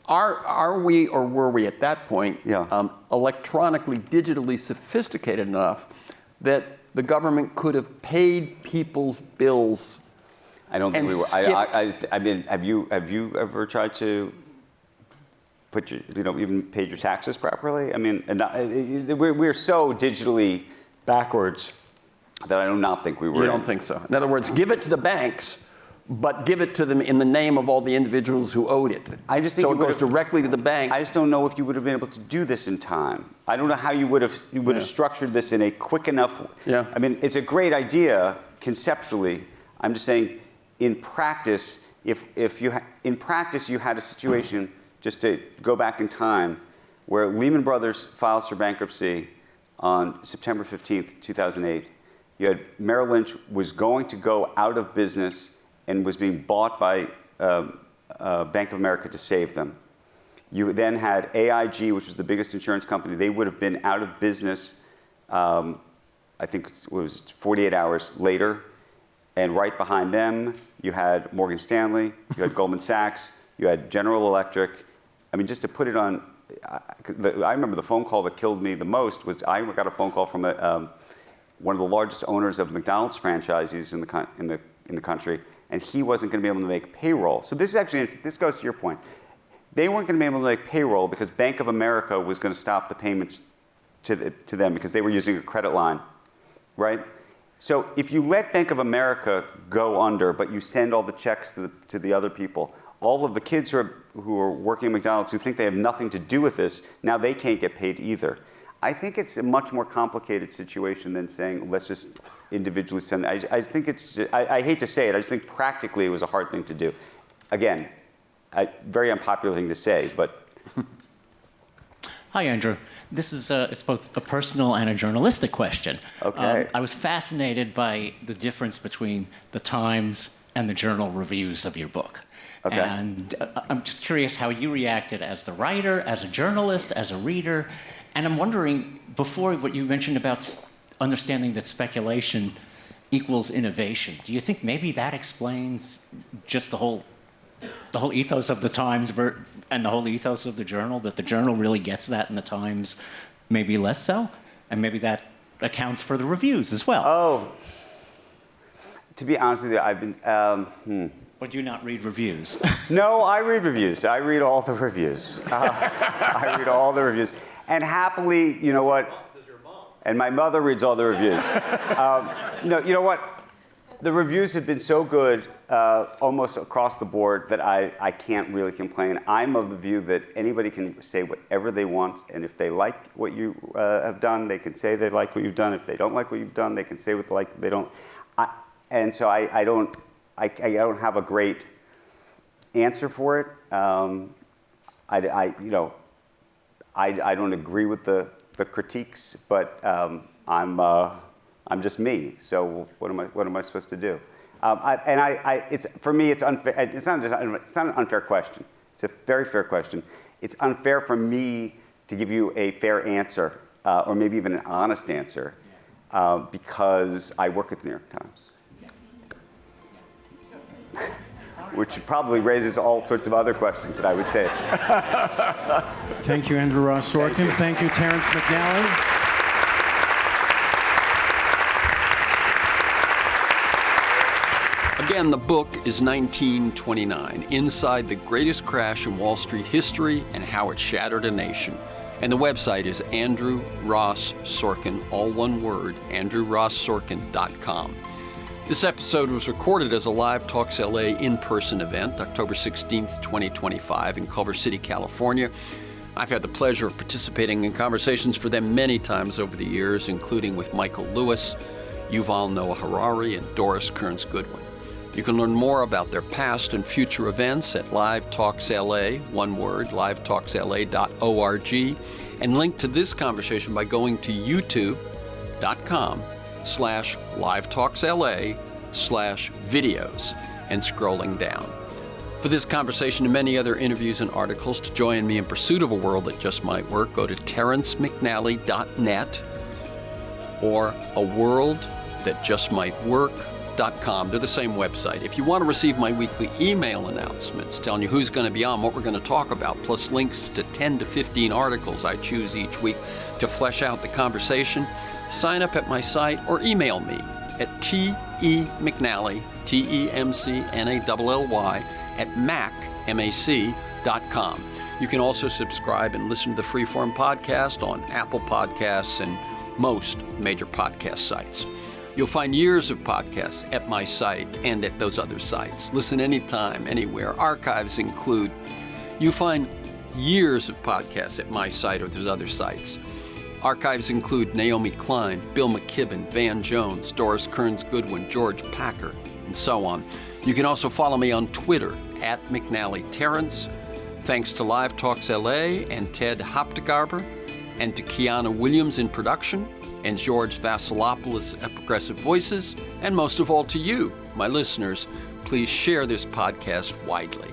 are we or were we at that point electronically, digitally sophisticated enough that the government could have paid people's bills? I don't think we were. I mean, have you ever tried to put your, even paid your taxes properly? I mean, we're so digitally backwards that I do not think we were. You don't think so? In other words, give it to the banks, but give it to them in the name of all the individuals who owed it. I just think so it goes directly to the bank. I just don't know if you would have been able to do this in time. I don't know how you would have structured this in a quick enough. Yeah. I mean, it's a great idea conceptually. I'm just saying, in practice, in practice you had a situation, just to go back in time, where Lehman Brothers files for bankruptcy on September 15th, 2008. You had Merrill Lynch was going to go out of business and was being bought by Bank of America to save them. You then had AIG, which was the biggest insurance company. They would have been out of business, I think it was 48 hours later. And right behind them, you had Morgan Stanley, you had Goldman Sachs, you had General Electric. I mean, just to put it on, I remember the phone call that killed me the most was I got a phone call from one of the largest owners of McDonald's franchises in the country, and he wasn't going to be able to make payroll. So this goes to your point. They weren't going to be able to make payroll because Bank of America was going to stop the payments to them because they were using a credit line, right? So if you let Bank of America go under, but you send all the checks to the other people, all of the kids who are working at McDonald's who think they have nothing to do with this, now they can't get paid either. I think it's a much more complicated situation than saying, let's just individually send. I think it's, I hate to say it, I just think practically it was a hard thing to do. Again, very unpopular thing to say, but. Hi, Andrew. This is it's both a personal and a journalistic question. Okay. I was fascinated by the difference between the Times and the journal reviews of your book. Okay. And I'm just curious how you reacted as the writer, as a journalist, as a reader. And I'm wondering, before what you mentioned about understanding that speculation equals innovation, do you think maybe that explains just the whole ethos of the Times and the whole ethos of the Journal, that the Journal really gets that and the Times maybe less so? And maybe that accounts for the reviews as well. Oh, to be honest with you, I've been... Or do you not read reviews? No, I read reviews. I read all the reviews. I read all the reviews. And happily, you know what? And my mother reads all the reviews. No, you know what? The reviews have been so good almost across the board that I can't really complain. I'm of the view that anybody can say whatever they want, and if they like what you have done, they can say they like what you've done. If they don't like what you've done, they can say what they don't. And so I don't have a great answer for it. I don't agree with the critiques, but I'm just me. So what am I supposed to do? For me, it's unfair. It's not an unfair question. It's a very fair question. It's unfair for me to give you a fair answer, or maybe even an honest answer, because I work at the New York Times. Which probably raises all sorts of other questions that I would say. Thank you, Andrew Ross Sorkin. Thank you, Terrence McNally. Again, the book is 1929, Inside the Greatest Crash in Wall Street History and How It Shattered a Nation. And the website is Andrew Ross Sorkin, all one word, andrewrosssorkin.com. This episode was recorded as a Live Talks LA in-person event, October 16th, 2025 in Culver City, California. I've had the pleasure of participating in conversations for them many times over the years, including with Michael Lewis, Yuval Noah Harari, and Doris Kearns Goodwin. You can learn more about their past and future events at Live Talks LA, one word, livetalksla.org, and link to this conversation by going to youtube.com/livetalksla/videos and scrolling down. For this conversation and many other interviews and articles, to join me in pursuit of a world that just might work, go to terrencemcnally.net or aworldthatjustmightwork.com. They're the same website. If you want to receive my weekly email announcements telling you who's going to be on, what we're going to talk about, plus links to 10 to 15 articles I choose each week to flesh out the conversation, sign up at my site or email me at temcnally, TEMCNALLY, @mac.com. You can also subscribe and listen to the Freeform podcast on Apple Podcasts and most major podcast sites. You'll find years of podcasts at my site and at those other sites. Listen anytime, anywhere. Archives include. You find years of podcasts at my site or those other sites. Archives include Naomi Klein, Bill McKibben, Van Jones, Doris Kearns Goodwin, George Packer, and so on. You can also follow me on Twitter at McNally Terrence. Thanks to Live Talks LA and Ted Hoptegarber, and to Kiana Williams in production, and George Vasilopoulos at Progressive Voices, and most of all to you, my listeners. Please share this podcast widely.